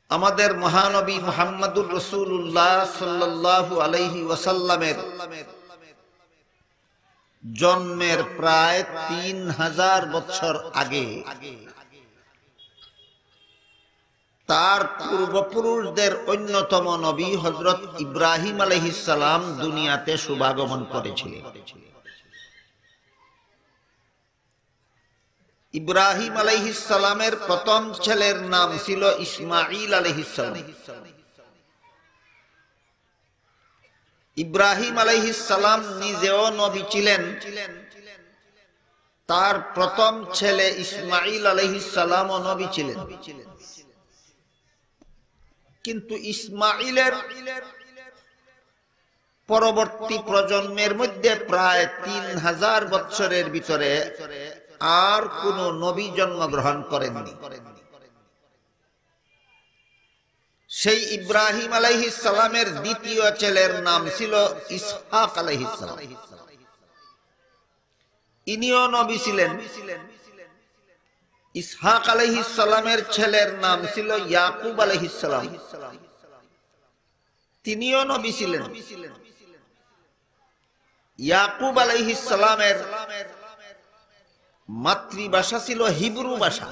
আমাদের মহানবী মুহাম্মদুর রাসূলুল্লাহ সাল্লাল্লাহু আলাইহি ওয়াসাল্লামের জন্মের প্রায় ৩০০০ বছর আগে তার পূর্বপুরুষদের অন্যতম নবী হযরত ইব্রাহিম আলাইহিস সালাম দুনিয়াতে শুভাগমন করেছিলেন। ইব্রাহিম আলাইহিস সালামের প্রথম ছেলের নাম ছিল ইসমাঈল আলাইহিস সালাম। ইব্রাহিম আলাইহিস সালাম নিজেও নবী ছিলেন। তার প্রথম ছেলে ইসমাঈল আলাইহিস সালামও নবী ছিলেন। কিন্তু ইসমাঈলের পরবর্তী প্রজন্মের মধ্যে প্রায় ৩০০০ বছরের ভিতরে আর কোন নবী জন্মগ্রহণ করেননি। সেই ইব্রাহিম আলাইহিস সালামের দ্বিতীয় ছেলের নাম ছিল ইসহাক আলাইহিস সালাম। ইনিও নবী ছিলেন। ইসহাক আলাইহিস সালামের ছেলের নাম ছিল ইয়াকুব আলাইহিস সালাম। তিনিও নবী ছিলেন। ইয়াকুব আলাইহিস সালামের মাতৃভাষা ছিল হিব্রু ভাষা।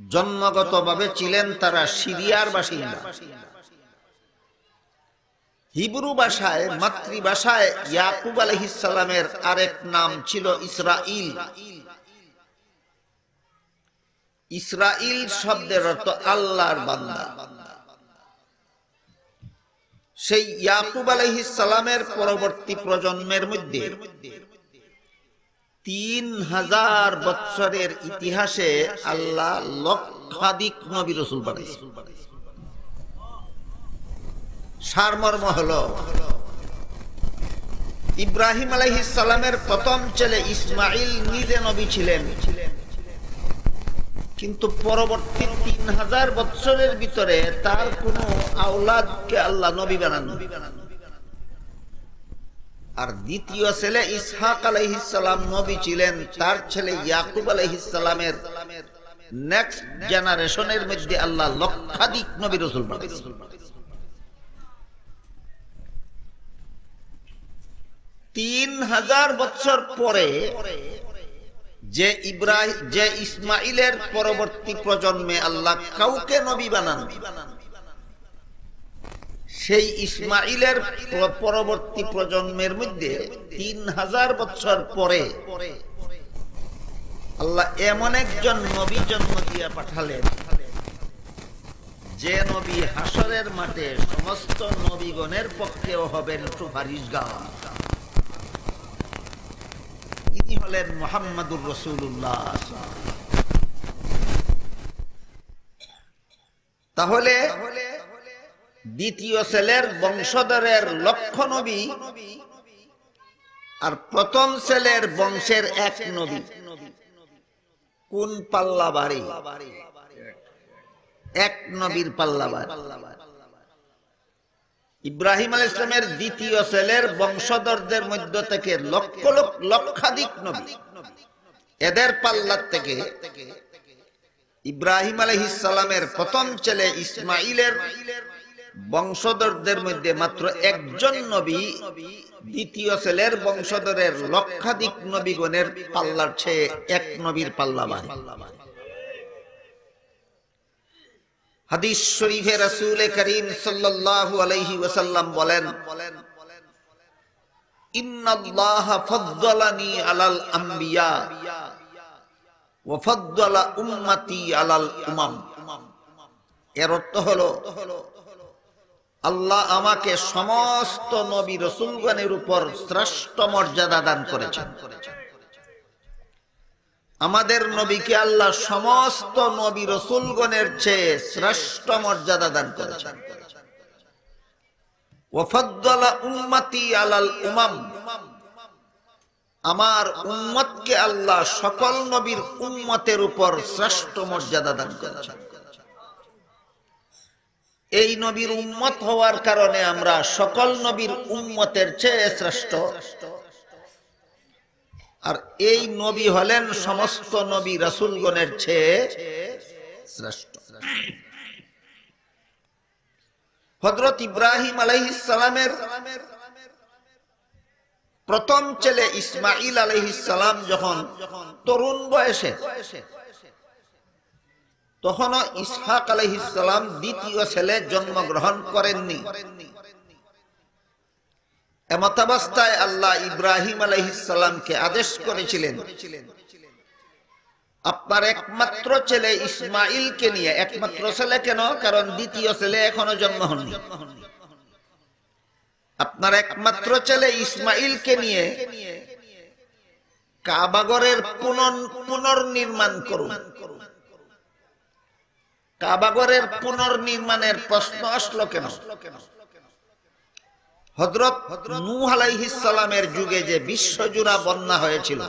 জন্মগতভাবে ছিলেন তারা সিরিয়ার বাসিন্দা। হিব্রু ভাষায় মাতৃভাষায় ইয়াকুব আলাইহিস সালামের আরেক নাম ছিল ইসরাইল। ইসরাইল শব্দের অর্থ আল্লাহর বান্দা। সেই ইয়াকুব আলাইহিস সালামের পরবর্তী প্রজন্মের মধ্যে ৩০০০ বছরের ইতিহাসে আল্লাহ লক্ষাধিক নবী রাসূল পাঠাইছেন। সারমর্ম হলো ইব্রাহিম আলাইহিস সালামের প্রথম ছেলে ইসমাঈল নিজে নবী ছিলেন, কিন্তু পরবর্তী ৩০০০ বছরের ভিতরে তার কোন আওলাদকে আল্লাহ নবী বানান। আর দ্বিতীয় ছেলে ইসহাক আলাইহিস সালাম নবী ছিলেন। তার ছেলে ইয়াকুব আলাইহিস সালামের নেক্সট জেনারেশনের মধ্যে আল্লাহ লক্ষাধিক নবী রাসূল পাঠাইছেন। ৩০০০ বছর পরে যে ইসমাঈলের পরবর্তী প্রজন্মে আল্লাহ কাউকে নবী বানান, সেই ইসমাঈলের পরবর্তী প্রজন্মের মধ্যে ৩০০০ বছর পরে আল্লাহ এমন একজন নবী জন্ম দিয়া পাঠালেন, যে নবী হাসরের মাঠে সমস্ত নবীগণের পক্ষেও হবেন সুপারিশগার। ইনি হলেন মুহাম্মদুর রাসূলুল্লাহ। তাহলে দ্বিতীয় ছেলের বংশধরের লক্ষ নবী আর প্রথম ছেলের বংশের এক নবী, কোন পাল্লা বাড়ি? এক নবীর পাল্লা বাড়ি। ইব্রাহিম আলাইহিস সালামের দ্বিতীয় ছেলের বংশধরদের মধ্য থেকে লক্ষাধিক নবী, এদের পাল্লার থেকে ইব্রাহিম আলাইহিস সালামের প্রথম ছেলে ইসমাঈলের বংশধরদের মধ্যে মাত্র একজন নবী দ্বিতীয় ছেলের বংশধরের লক্ষাধিক নবীগণের পাল্লার চেয়ে এক নবীর পাল্লা বাড়ি। হাদিস শরীফে রাসূল করিম সাল্লাল্লাহু আলাইহি ওয়াসাল্লাম বলেন, ইন্নাল্লাহা ফাদ্দালানি আলাল আমবিয়া ওয়া ফাদ্দালা উম্মতি আলাল উমাম। এর অর্থ হলো আল্লাহ আমাকে সমস্ত নবী রাসূলগণের উপর শ্রেষ্ঠ মর্যাদা দান করেছেন। আমাদের নবীকে আল্লাহ সমস্ত নবী রাসূলগণের চেয়ে শ্রেষ্ঠ মর্যাদা দান করেছেন। ওয়া ফাদ্দালা উম্মতি আলাল উমাম, আমার উম্মতকে আল্লাহ সকল নবীর উম্মতের উপর শ্রেষ্ঠ মর্যাদা দান করেছেন। এই নবীর উম্মত হওয়ার কারণে আমরা সকল নবীর উম্মতের চেয়ে শ্রেষ্ঠ। আর এই নবী হলেন সমস্ত নবী রাসূলগণের চেয়ে শ্রেষ্ঠ। হযরত ইব্রাহিম আলাইহিস সালামের প্রথম ছেলে ইসমাঈল আলাইহিস সালাম যখন তরুণ বয়সে, তখনও ইসহাক আলাইহিস সালাম দ্বিতীয় ছেলে জন্মগ্রহণ করেননি। এমতাবস্থায় আল্লাহ ইব্রাহিম আলাইহিস সালামকে আদেশ করেছিলেন, আপনার একমাত্র ছেলে ইসমাঈলকে নিয়ে, একমাত্র ছেলে কেন, কারণ দ্বিতীয় ছেলে এখনো জন্ম হয়নি, আপনার একমাত্র ছেলে ইসমাঈলকে নিয়ে কাবাগরের পুনর্নির্মাণ করুন। কাবাগরের পুনর্নির্মাণের প্রশ্ন আসলো কেন? হযরত নূহ আলাইহিস সালামের যুগে যে বিশ্বজুড়া বন্যা হয়েছিল,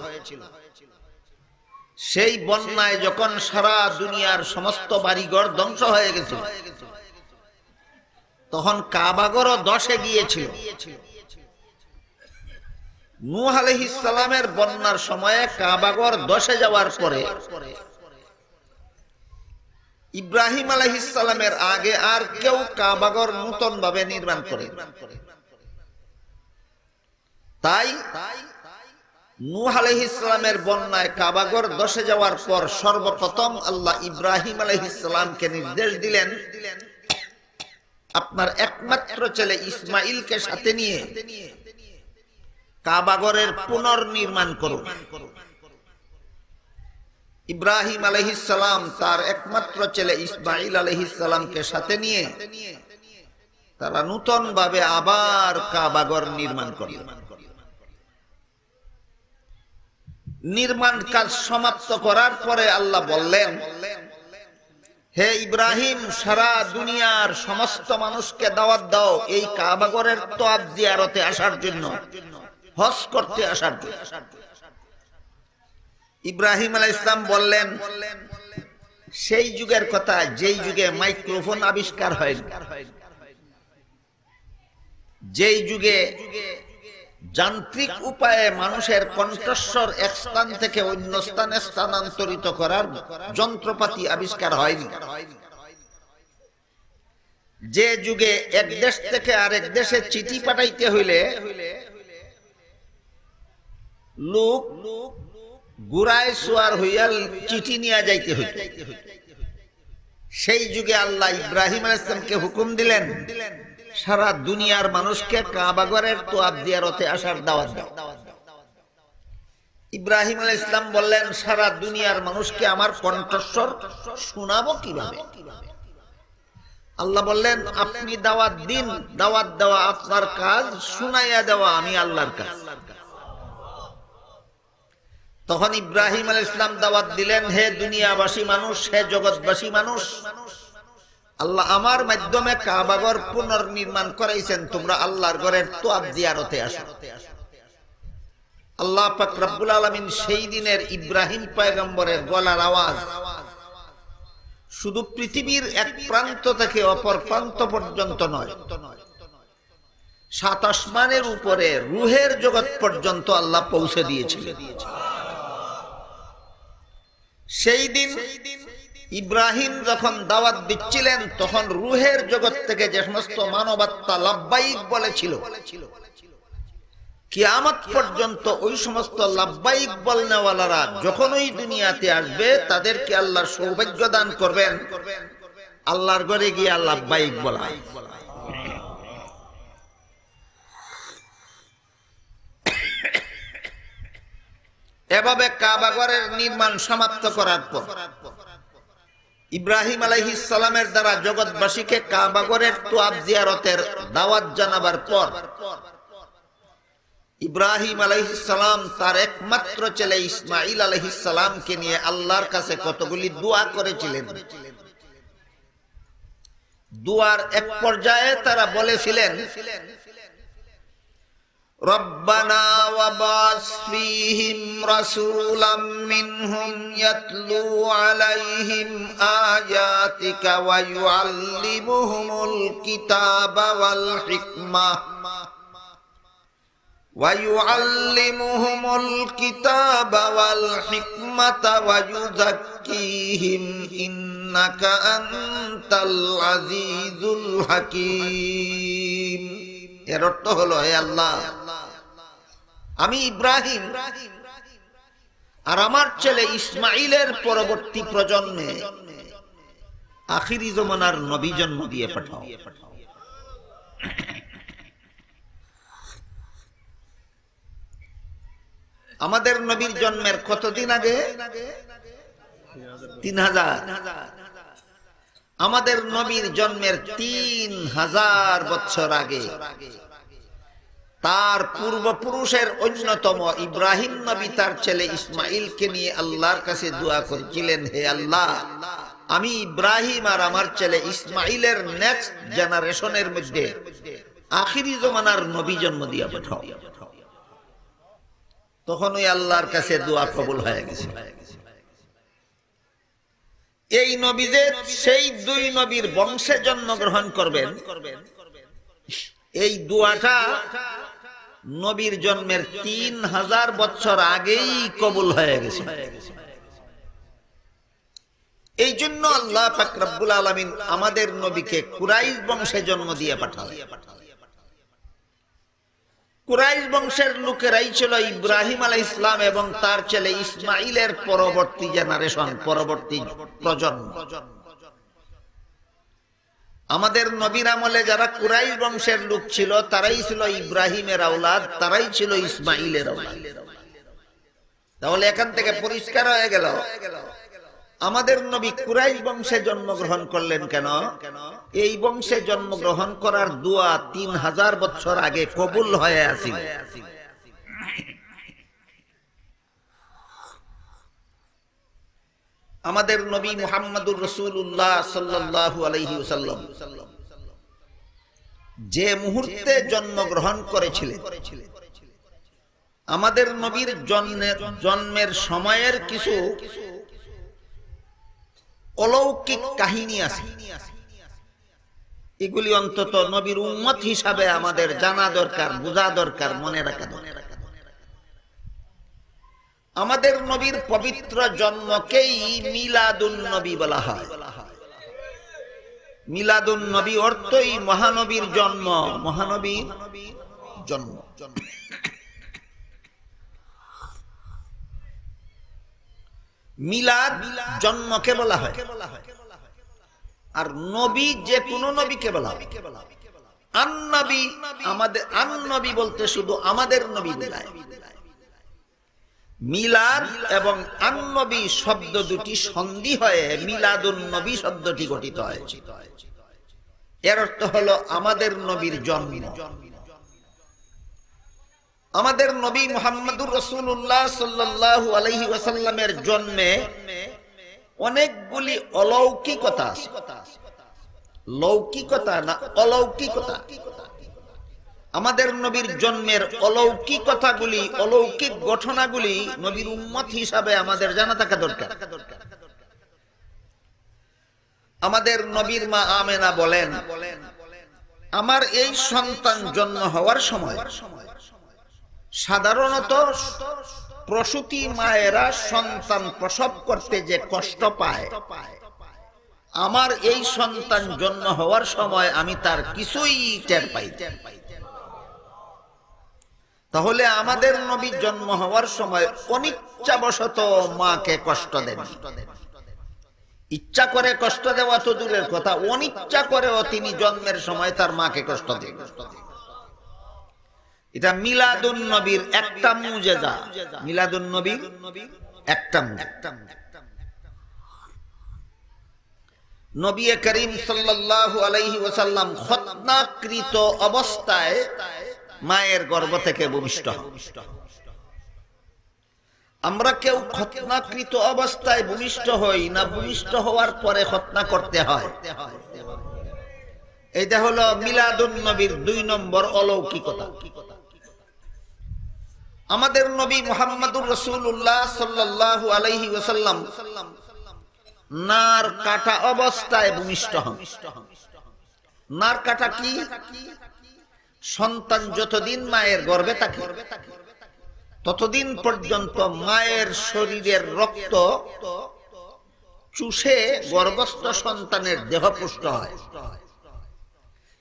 সেই বন্যায় যখন সারা দুনিয়ার সমস্ত বাড়িঘর ধ্বংস হয়ে গেছিল, তখন কাবাগরও ধসে গিয়েছিল। নূহ আলাইহিস সালামের বন্যার সময়ে কাবাগর ধসে যাওয়ার পরে ইব্রাহিম আলাইহিস সালামের আগে আর কেউ কাবাগর নতুন ভাবে নির্মাণ করে। তাই নূহ আলাইহিস সালামের বন্যায় কাবাগর ধসে যাওয়ার পর সর্বপ্রথম আল্লাহ ইব্রাহিম আলাইহিস সালামকে নির্দেশ দিলেন, আপনার একমাত্র ছেলে ইসমাঈলকে সাথে নিয়ে কাবাগরের পুনর্নির্মাণ করুন। ইব্রাহিম আলাইহিস সালাম তার একমাত্র ছেলে ইসমাঈল আলাইহিস সালামকে সাথে নিয়ে তারা নতুন ভাবে আবার কাবাগর নির্মাণ করলেন। নির্মাণ কাজ সমাপ্ত করার পরে আল্লাহ বললেন, হে ইব্রাহিম, সারা দুনিয়ার সমস্ত মানুষকে দাওয়াত দাও এই কাবাগরের তওয়াফ জিয়ারতে আসার জন্য, হজ করতে আসার জন্য। ইব্রাহিম আলাইহিস সালাম বললেন, সেই যুগের কথা যেই যুগে মাইক্রোফোন আবিষ্কার হয়নি, যেই যুগে যান্ত্রিক উপায়ে মানুষের কণ্ঠস্বর এক স্থান থেকে অন্য স্থানে স্থানান্তরিত করার যন্ত্রপাতি আবিষ্কার হয়নি, যে যুগে এক দেশ থেকে আরেক দেশে চিঠি পাঠাইতে হইলে লোক ঘোড়ায় সওয়ার হইয়া চিঠি নিয়ে যাইতে হইত, সেই যুগে আল্লাহ ইব্রাহিম আলাইহিস সালামকে হুকুম দিলেন, সারা দুনিয়ার মানুষকে কাবাগরের তওয়াফ জিয়ারতে আসার দাওয়াত দাও। ইব্রাহিম আলাইহিস সালাম বললেন, সারা দুনিয়ার মানুষকে আমার কণ্ঠস্বর শোনাবো কিভাবে? আল্লাহ বললেন, আপনি দাওয়াত দিন, দাওয়াত দেওয়া আপনার কাজ, শুনাইয়া দেওয়া আমি আল্লাহর কাজ। তখন ইব্রাহিম আলাইহিস সালাম দাওয়াত দিলেন, হে দুনিয়াবাসী মানুষ, হে জগৎবাসী মানুষ, আল্লাহ আমার মাধ্যমে কাবাগর পুনর্নির্মাণ করাইছেন, তোমরা আল্লাহর ঘরের তওয়াফ জিয়ারতে আসো। আল্লাহ পাক রব্বুল আলামিন সেই দিনের ইব্রাহিম পয়গম্বরের গলার আওয়াজ শুধু পৃথিবীর এক প্রান্ত থেকে অপর প্রান্ত পর্যন্ত নয়, সাত আসমানের উপরে রূহের জগৎ পর্যন্ত আল্লাহ পৌঁছে দিয়েছিলেন। সেই দিন ইব্রাহিম যখন দাওয়াত দিচ্ছিলেন, তখন রূহের জগৎ থেকে যে সমস্ত মানবাত্মা লাব্বাইক বলেছিল, কিয়ামত পর্যন্ত ওই সমস্ত লাব্বাইক বলনেওয়ালারা যখন ওই দুনিয়াতে আসবে, তাদেরকে আল্লাহ সৌভাগ্য দান করবেন আল্লাহর ঘরে গিয়ে লাব্বাইক বলা। এভাবে কাবাগরের নির্মাণ সমাপ্ত করার পর ইব্রাহিম আলাইহিস সালামের দ্বারা জগৎবাসীকে কাবাগরের তওয়াফ জিয়ারতের দাওয়াত জানাবার পর ইব্রাহিম আলাইহিস সালাম তার একমাত্র ছেলে ইসমাঈল আলাইহিস সালামকে নিয়ে আল্লাহর কাছে কতগুলি দোয়া করেছিলেন। দুয়ার এক পর্যায়ে তারা বলেছিলেন, রব্বানা ওয়াবাস ফীহিম রাসূলাম মিনহুম ইয়াতলু আলাইহিম আয়াতিকা ওয়া ইউআল্লিমুহুমুল কিতাবা ওয়াল হিকমাহ ويعلمهم الكتاب والحكمة ويزكيهم إنك أنت العزيز الحكيم এর অর্থ হলো হে আল্লাহ আমি ইব্রাহিম আর আমার ছেলে ইসমাইলের পরবর্তী প্রজন্মে আখিরি জমানার নবী জন্ম দিয়ে পাঠাও। আমাদের নবীর জন্মের কতদিন আগে? 3000। আমাদের নবীর জন্মের 3000 বছর আগে তার পূর্বপুরুষের অন্যতম ইব্রাহিম নবী তার ছেলে ইসমাইলকে নিয়ে আল্লাহর কাছে দোয়া করেছিলেন, হে আল্লাহ আমি ইব্রাহিম আর আমার ছেলে ইসমাইলের নেক্সট জেনারেশনের মধ্যে আখিরি জমানার নবী জন্ম দিয়া পাঠাও। তখন ওই আল্লাহর কাছে দোয়া কবুল হয়ে গেছে। এই নবী যে সেই দুই নবীর বংশে জন্মগ্রহণ করবেন, এই দোয়াটা নবীর জন্মের 3000 বছর আগেই কবুল হয়ে গেছে। এই জন্য আল্লাহ পাক রব্বুল আলামিন আমাদের নবীকে কুরাইশ বংশে জন্ম দিয়ে পাঠালেন। কুরাইশ বংশের লোকেরাই ছিল ইব্রাহিম আলাইহিস সালাম এবং তার ছেলে ইসমাইলের পরবর্তী জেনারেশন, পরবর্তী প্রজন্ম। আমাদের নবীর আমলে যারা কুরাইশ বংশের লোক ছিল তারাই ছিল ইব্রাহিমের আওলাদ, তারাই ছিল ইসমাইলের আওলাদ। তাহলে এখান থেকে পরিষ্কার হয়ে গেল আমাদের নবী কুরাইশ বংশে জন্মগ্রহণ করলেন কেন? এই বংশে জন্মগ্রহণ করার দোয়া 3000 বছর আগে কবুল হয়ে আছিল। আমাদের নবী মুহাম্মদুর রাসূলুল্লাহ সাল্লাল্লাহু আলাইহি ওয়াসাল্লাম যে মুহূর্তে জন্মগ্রহণ করেছিলেন, আমাদের নবীর জন্মের সময়ের কিছু অলৌকিক কাহিনী আছে। এগুলি অন্তত নবীর উম্মত হিসাবে আমাদের জানা দরকার, বোঝা দরকার, মনে রাখা দরকার। আমাদের নবীর পবিত্র জন্মকেই মিলাদুন নবী বলা হয়। মিলাদুন নবী অর্থই মহানবীর জন্ম, মহানবীর জন্ম। মিলাদ জন্মকে বলা হয়, আর নবী যে কোন নবীকে বলা হয়। আন-নবী, আমাদের আন-নবী বলতে শুধু আমাদের নবী বোঝায়। মিলাদ এবং আন-নবী শব্দ দুটি সন্ধি হয়ে মিলাদুন নবী শব্দটি গঠিত হয়েছে। এর অর্থ হলো আমাদের নবীর জন্ম। আমাদের নবী মুহাম্মদুর রাসূলুল্লাহ সাল্লাল্লাহু আলাইহি ওয়াসাল্লামের জন্মে অনেকগুলি অলৌকিকতা আছে। লৌকিকতা না, অলৌকিকতা। আমাদের নবীর জন্মের অলৌকিকতাগুলি, অলৌকিক ঘটনাগুলি নবীর উম্মত হিসাবে আমাদের জানা থাকা দরকার। আমাদের নবীর মা আমেনা বলেন, আমার এই সন্তান জন্ম হওয়ার সময় সাধারণত প্রসূতি মায়েরা সন্তান প্রসব করতে যে কষ্ট পায়, আমার এই সন্তান জন্ম হওয়ার সময় আমি তার কিছুই টের পাই। তাহলে আমাদের নবী জন্ম হওয়ার সময় অনিচ্ছাবশত মাকে কষ্ট দেন। ইচ্ছা করে কষ্ট দেওয়া তো দূরের কথা, অনিচ্ছা করেও তিনি জন্মের সময় তার মাকে কষ্ট দেন। এটা মিলাদুন নবীর একটা মুজিজা, মিলাদুন নবীর একটা মুজিজা। নবী করিম সাল্লাল্লাহু আলাইহি ওয়াসাল্লাম খতনাকৃত অবস্থায় মায়ের গর্ভ থেকে ভূমিষ্ঠ হন। আমরা কেউ খতনাকৃত অবস্থায় ভূমিষ্ঠ হই না, ভূমিষ্ঠ হওয়ার পরে খতনা করতে হয়। এটা হলো মিলাদুন নবীর 2 নম্বর অলৌকিকতা। আমাদের নবী মুহাম্মদুর রাসূলুল্লাহ সাল্লাল্লাহু আলাইহি ওয়াসাল্লাম নার কাটা অবস্থায় ভূমিষ্ঠ হন। নার কাটা কি? সন্তান যতদিন মায়ের গর্ভে থাকে ততদিন পর্যন্ত মায়ের শরীরের রক্ত চুষে গর্ভস্থ সন্তানের দেহ পুষ্ট হয়।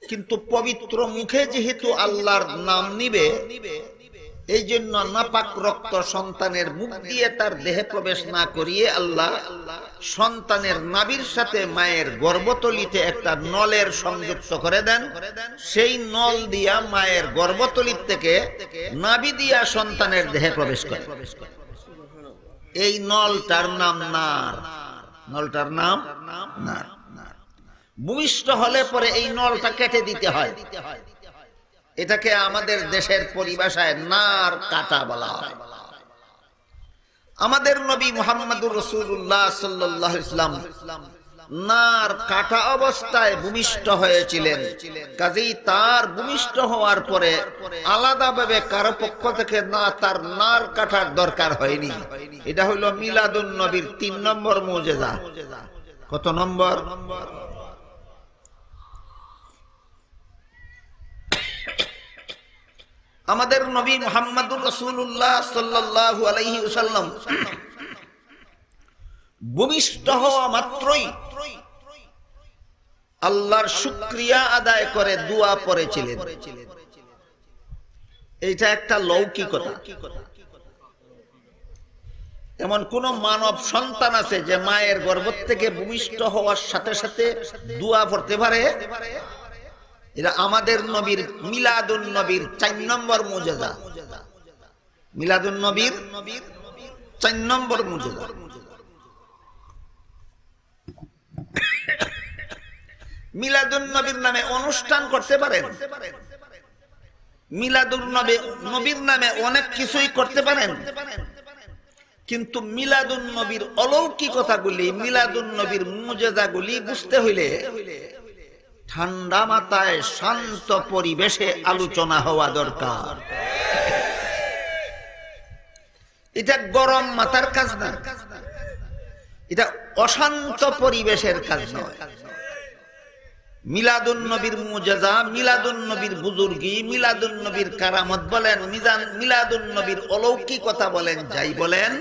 কিন্তু পবিত্র মুখে যেহেতু আল্লাহর নাম নিবে, এই জন্য নাপাক রক্ত সন্তানের মুখ দিয়ে তার দেহে প্রবেশ না করিয়ে আল্লাহ সন্তানের নাভির সাথে মায়ের গর্ভতলিতে একটা নলের সংযুক্ত করে দেন। সেই নল দিয়া মায়ের গর্ভতলি থেকে নাভি দিয়া সন্তানের দেহে প্রবেশ করে। এই নলটার নাম নার। নলটার নাম নার। ভূমিষ্ঠ হলে পরে এই নলটা কেটে দিতে হয়। এটাকে আমাদের দেশের পরিভাষায় নার কাটা বলা হয়। আমাদের নবী মুহাম্মদুর রাসূলুল্লাহ সাল্লাল্লাহু আলাইহি ওয়াসাল্লাম নার কাটা অবস্থায় ভূমিষ্ঠ হয়েছিলেন। কাজেই তার ভূমিষ্ঠ হওয়ার পরে আলাদাভাবে কারো পক্ষ থেকে না তার নার কাটার দরকার হয়নি। এটা হলো মিলাদুন নবীর ৩ নম্বর মুজিজা। কত নম্বর? আমাদের নবী মুহাম্মদুর রাসূলুল্লাহ সাল্লাল্লাহু আলাইহি ওয়াসাল্লাম ভূমিষ্ঠ হওয়া মাত্রই আল্লাহর শুকরিয়া আদায় করে দোয়া পড়েছিলেন। এটা একটা লৌকিকতা। এমন কোন মানব সন্তান আছে যে মায়ের গর্ভ থেকে ভূমিষ্ঠ হওয়ার সাথে সাথে দোয়া পড়তে পারে? এটা আমাদের নবীর মিলাদুন নবীর ৪ নম্বর মুজিজা। মিলাদুন নবীর ৪ নম্বর মুজিজা। মিলাদুন নবীর নামে অনুষ্ঠান করতে পারেন, মিলাদুন নবীর নামে অনেক কিছুই করতে পারেন, কিন্তু মিলাদুন নবীর অলৌকিকতাগুলি, মিলাদুন নবীর মুজিজাগুলি বুঝতে হইলে ঠান্ডা মাথায় শান্ত পরিবেশে আলোচনা হওয়া দরকার। এটা গরম মাথার কাজ না, এটা অশান্ত পরিবেশের কাজ নয়। মিলাদুন নবীর মুজিজা, মিলাদুন নবীর বুজুর্গি, মিলাদুন নবীর কারামত বলেন, মিলাদুন নবীর অলৌকিকতা বলেন, যাই বলেন,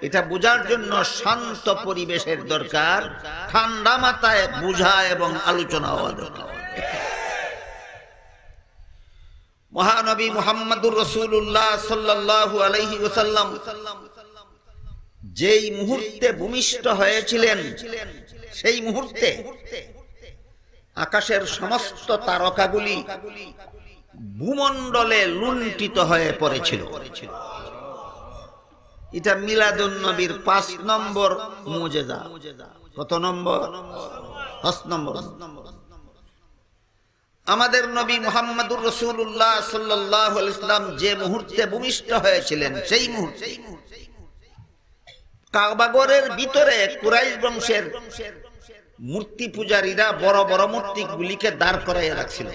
এটা বোঝার জন্য শান্ত পরিবেশের দরকার, ঠান্ডা মাথায় বুঝা এবং আলোচনা হওয়া দরকার। মহানবী মুহাম্মদুর রাসূলুল্লাহ সাল্লাল্লাহু আলাইহি ওয়াসাল্লাম যেই মুহূর্তে ভূমিষ্ঠ হয়েছিলেন, সেই মুহূর্তে আকাশের সমস্ত তারকাগুলি ভূমণ্ডলে লুণ্ঠিত হয়ে পড়েছিল। এটা মিলাদুন নবীর ৫ নম্বর মুজিজা। কত নম্বর? ৫ নম্বর। আমাদের নবী মুহাম্মদুর রাসূলুল্লাহ সাল্লাল্লাহু আলাইহি ওয়াসাল্লাম যে মুহূর্তে ভূমিষ্ঠ হয়েছিলেন, সেই মুহূর্তে কাবাগরের ভিতরে কুরাইশ বংশের মূর্তি পূজারীরা বড় বড় মূর্তিগুলিকে দাঁড় করাইয়া রাখছিল।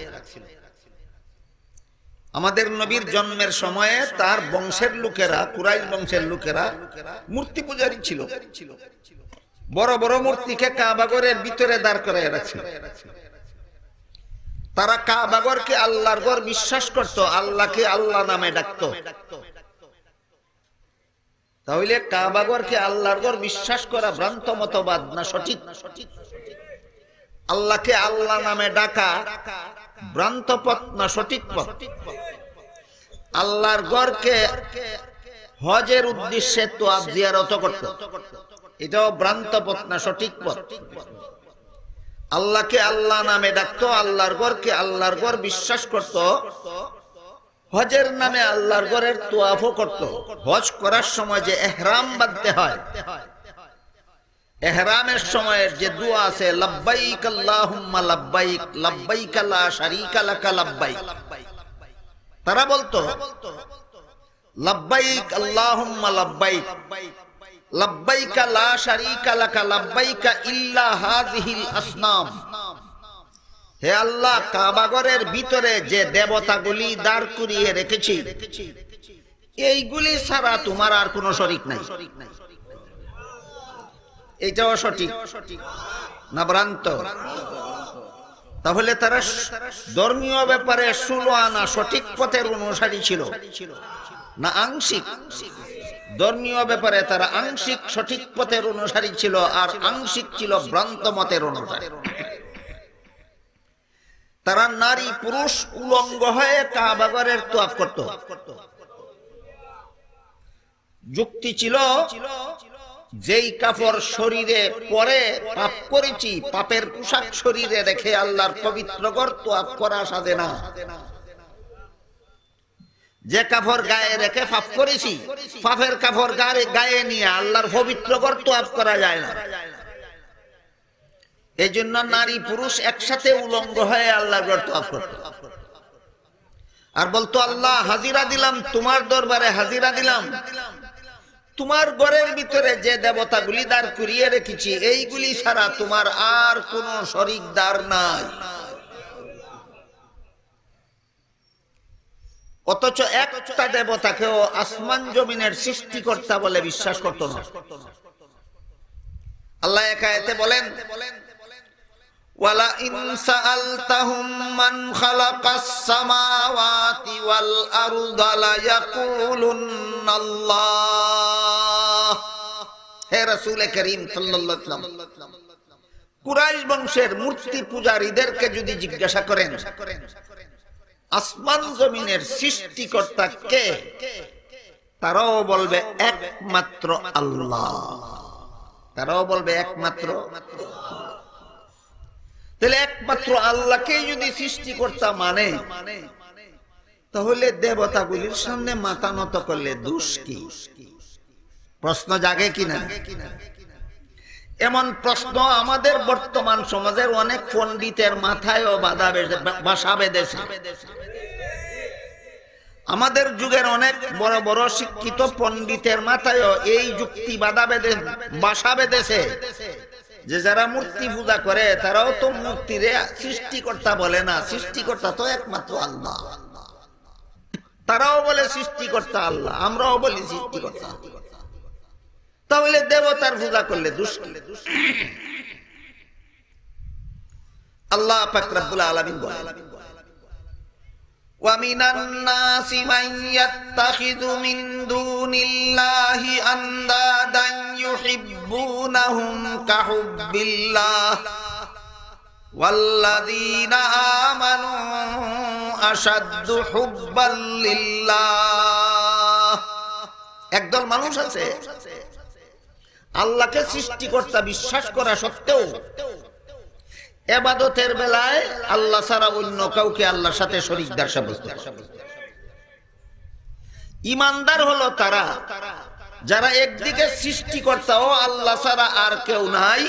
আমাদের নবীর জন্মের সময়ে তার বংশের লোকেরা, কুরাইশ বংশের লোকেরা মূর্তি পূজারী ছিল। বড় বড় মূর্তিকে কাবাগরের ভিতরে দাঁড় করাইয়া রাখছিল। তারা কাবাগরকে আল্লাহর ঘর বিশ্বাস করত, আল্লাহকে আল্লাহ নামে ডাকত। তাহলে কাবাগরকে আল্লাহর ঘর বিশ্বাস করা ভ্রান্ত মতবাদ না সঠিক? আল্লাহকে আল্লাহ নামে ডাকা ভ্রান্ত পথ না সঠিক পথ? আল্লাহর ঘরকে হজের উদ্দেশ্যে তোয়াফ জিয়ারত করত, এটাও ভ্রান্ত পথ না সঠিক পথ? আল্লাহকে আল্লাহ নামে ডাকতো, আল্লাহর ঘরকে আল্লাহর ঘর বিশ্বাস করত, হজের নামে আল্লাহর ঘরের তোয়াফও করত। হজ করার সময় যে ইহরাম বাঁধতে হয়, ইহরামের সময়ের যে দোয়া আছে, লাব্বাইক আল্লাহুম্মা লাব্বাইক, লাব্বাইক লা শারীকা লাকা লাব্বাইক, তারা বলতো লাব্বাইক আল্লাহুম্মা লাব্বাইক, লাব্বাইক লা শারীকা লাকা লাব্বাইক ইল্লা হাযিহিল আসনাম। হে আল্লাহ, কাবাগরের ভিতরে যে দেবতাগুলি দাঁড় করিয়ে রেখেছি, এইগুলি ছাড়া তোমার আর কোনো শরীক নাই। এটাও সঠিক না ভ্রান্ত? তাহলে তারা ধর্মীয় ব্যাপারে 16 আনা সঠিক পথের অনুসারী ছিল না আংশিক? ধর্মীয় ব্যাপারে তারা আংশিক সঠিক পথের অনুসারী ছিল, আর আংশিক ছিল ভ্রান্ত মতের অনুসারী। তারা নারী পুরুষ উলঙ্গ হয়ে কাবা ঘরের তওয়াফ করত। যুক্তি ছিল, যেই কাপড় শরীরে পরে পাপ করেছি, পাপের পোশাক শরীরে রেখে আল্লাহর পবিত্র ঘর তওয়াফ করা সাজে না। যে কাপড় গায়ে রেখে পাপ করেছি, পাপের কাপড় গায়ে নিয়ে আল্লাহর পবিত্র ঘর তওয়াফ করা যায় না। এই জন্য নারী পুরুষ একসাথে উলঙ্গ হয়ে আল্লাহর ঘর তওয়াফ করত, আর বলতো, আল্লাহ হাজিরা দিলাম তোমার দরবারে, হাজিরা দিলাম তোমার ঘরের ভিতরে যে দেবতাগুলি দাঁড় করিয়ে রেখেছি, এইগুলি ছাড়া তোমার আর কোন শরিকদার নাই। অথচ একটা দেবতাকেও আসমান জমিনের সৃষ্টিকর্তা বলে বিশ্বাস করত না। আল্লাহ এক আয়াতে বলেন, ওয়ালা ইন সাআলতাহুম মান খালাকাস সামাওয়াতি ওয়াল আরদা লা ইয়াকুলুনাল্লাহ। হে রাসূল করিম সাল্লাল্লাহু আলাইহি ওয়াসাল্লাম, কুরাইশ বংশের মূর্তি পূজারীদেরকে যদি জিজ্ঞাসা করেন আসমান জমিনের সৃষ্টিকর্তা কে, তারাও বলবে একমাত্র আল্লাহ। তারাও বলবে একমাত্র। তাহলে একমাত্র আল্লাহকেই যদি সৃষ্টিকর্তা মানে, তাহলে দেবতাগুলির সামনে মাথা নত করলে দোষ কি? প্রশ্ন জাগে কিনা? এমন প্রশ্ন আমাদের বর্তমান সমাজের অনেক পণ্ডিতের মাথায়ও বাসা বেঁধেছে। আমাদের যুগের অনেক বড় বড় শিক্ষিত পণ্ডিতের মাথায়ও এই যুক্তি বাসা বেঁধেছে যে যারা মূর্তি পূজা করে তারাও তো মূর্তিরে সৃষ্টিকর্তা বলে না, সৃষ্টিকর্তা তো একমাত্র আল্লাহ। তারাও বলে সৃষ্টিকর্তা আল্লাহ, আমরাও বলি সৃষ্টিকর্তা। তাহলে দেবতার পূজা করলে দোষ কি? আল্লাহ পাক রব্বুল আলামিন বলেন, ওয়া মিনান নাসি মান ইয়াত্তাখিযু মিন দুনিল্লাহি আনদাদান ইউহিব্বুনাহুম কাহুব্বিল্লাহ ওয়াল্লাযীনা আমানু আশাদ্দু হুব্বাল লিল্লাহ। একদল মানুষ আছে আল্লাহকে সৃষ্টিকর্তা বিশ্বাস করা সত্ত্বেও ইবাদতের বেলায় আল্লাহ ছাড়া অন্য কাউকে আল্লাহর সাথে শরীকদার সাব্যস্ত করে। ঈমানদার হলো তারা যারা একদিকে সৃষ্টিকর্তাও আল্লাহ ছাড়া আর কেউ নাই,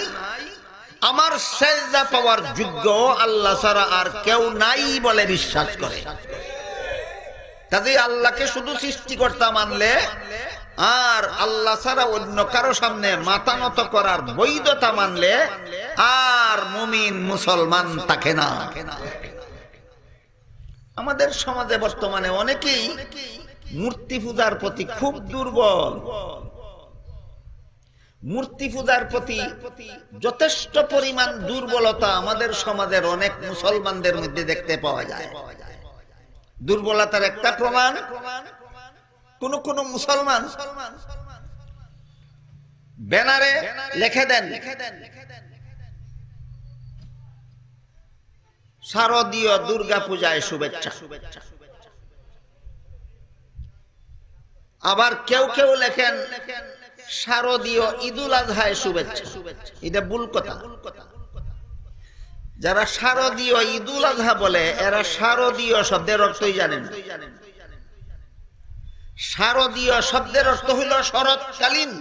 আমার সেজদা পাওয়ার যোগ্য আল্লাহ ছাড়া আর কেউ নাই বলে বিশ্বাস করে। কাজেই আল্লাহকে শুধু সৃষ্টিকর্তা মানলে আর আল্লাহ ছাড়া অন্য কারো সামনে মাথা নত করার বৈধতা মানলে আর মুমিন মুসলমান থাকে না। আমাদের সমাজে বর্তমানে অনেকেই মূর্তি পূজার প্রতি খুব দুর্বল। মূর্তি পূজার প্রতি যথেষ্ট পরিমাণ দুর্বলতা আমাদের সমাজের অনেক মুসলমানদের মধ্যে দেখতে পাওয়া যায়। দুর্বলতার একটা প্রমাণ, কোন কোন মুসলমান ব্যানারে লিখে দেন শারদীয় দুর্গা পূজায় শুভেচ্ছা। আবার কেউ কেউ লেখেন শারদীয় ঈদুল আজহায় শুভেচ্ছা। এটা ভুল কথা। যারা শারদীয় ঈদুল আজহা বলে এরা শারদীয় শব্দের অর্থই জানেন। শারদীয় শব্দের অর্থ হইল শরৎকালীন।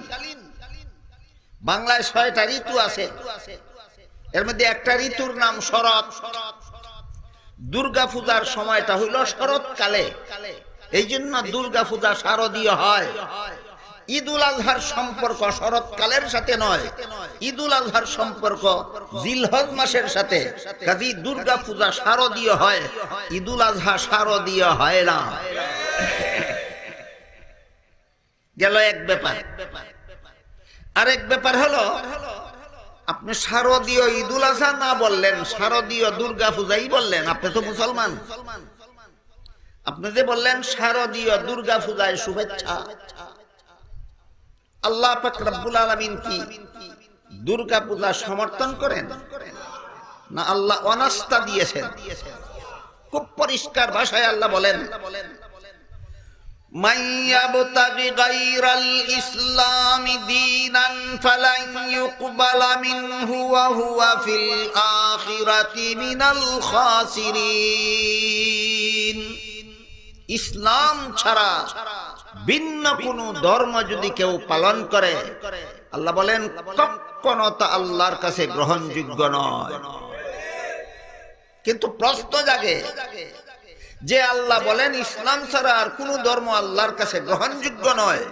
বাংলায় ৬টা ঋতু আছে, এর মধ্যে একটা ঋতুর নাম শরৎ। দুর্গা পূজার সময়টা হইল শরৎকালে, এই জন্য দুর্গা পূজা শারদীয় হয়। ঈদুল আজহার সম্পর্ক শরৎকালের সাথে নয়, ঈদুল আজহার সম্পর্ক জিলহজ মাসের সাথে। কাজী দুর্গা পূজা শারদীয় হয়, ঈদুল আজহা শারদীয় হয় না। গেল এক ব্যাপার। আরেক ব্যাপার হলো আপনি শারদীয় ঈদুল আজহা না বললেন, শারদীয় দুর্গা পূজাই বললেন। আপনি তো মুসলমান, আপনি যে বললেন শারদীয় দুর্গা পূজায় শুভেচ্ছা। আল্লাহ পাক রব্বুল আলামিন কি দুর্গা পূজা সমর্থন করেন না আল্লাহ অনাস্থা দিয়েছেন? খুব পরিষ্কার ভাষায় আল্লাহ বলেন, মান ইয়াবতাগি গায়রাল ইসলামি দীনান ফালান ইউকবালা মিনহু ওয়া হুয়া ফিল আখিরাতি মিনাল খাসিরিন। ইসলাম ছাড়া ভিন্ন কোন ধর্ম যদি কেউ পালন করে, আল্লাহ বলেন কখনো তা আল্লাহর কাছে গ্রহণযোগ্য নয়। কিন্তু প্রশ্ন জাগে যে আল্লাহ বলেন ইসলাম ছাড়া আর কোন ধর্ম আল্লাহর কাছে গ্রহণযোগ্য নয়,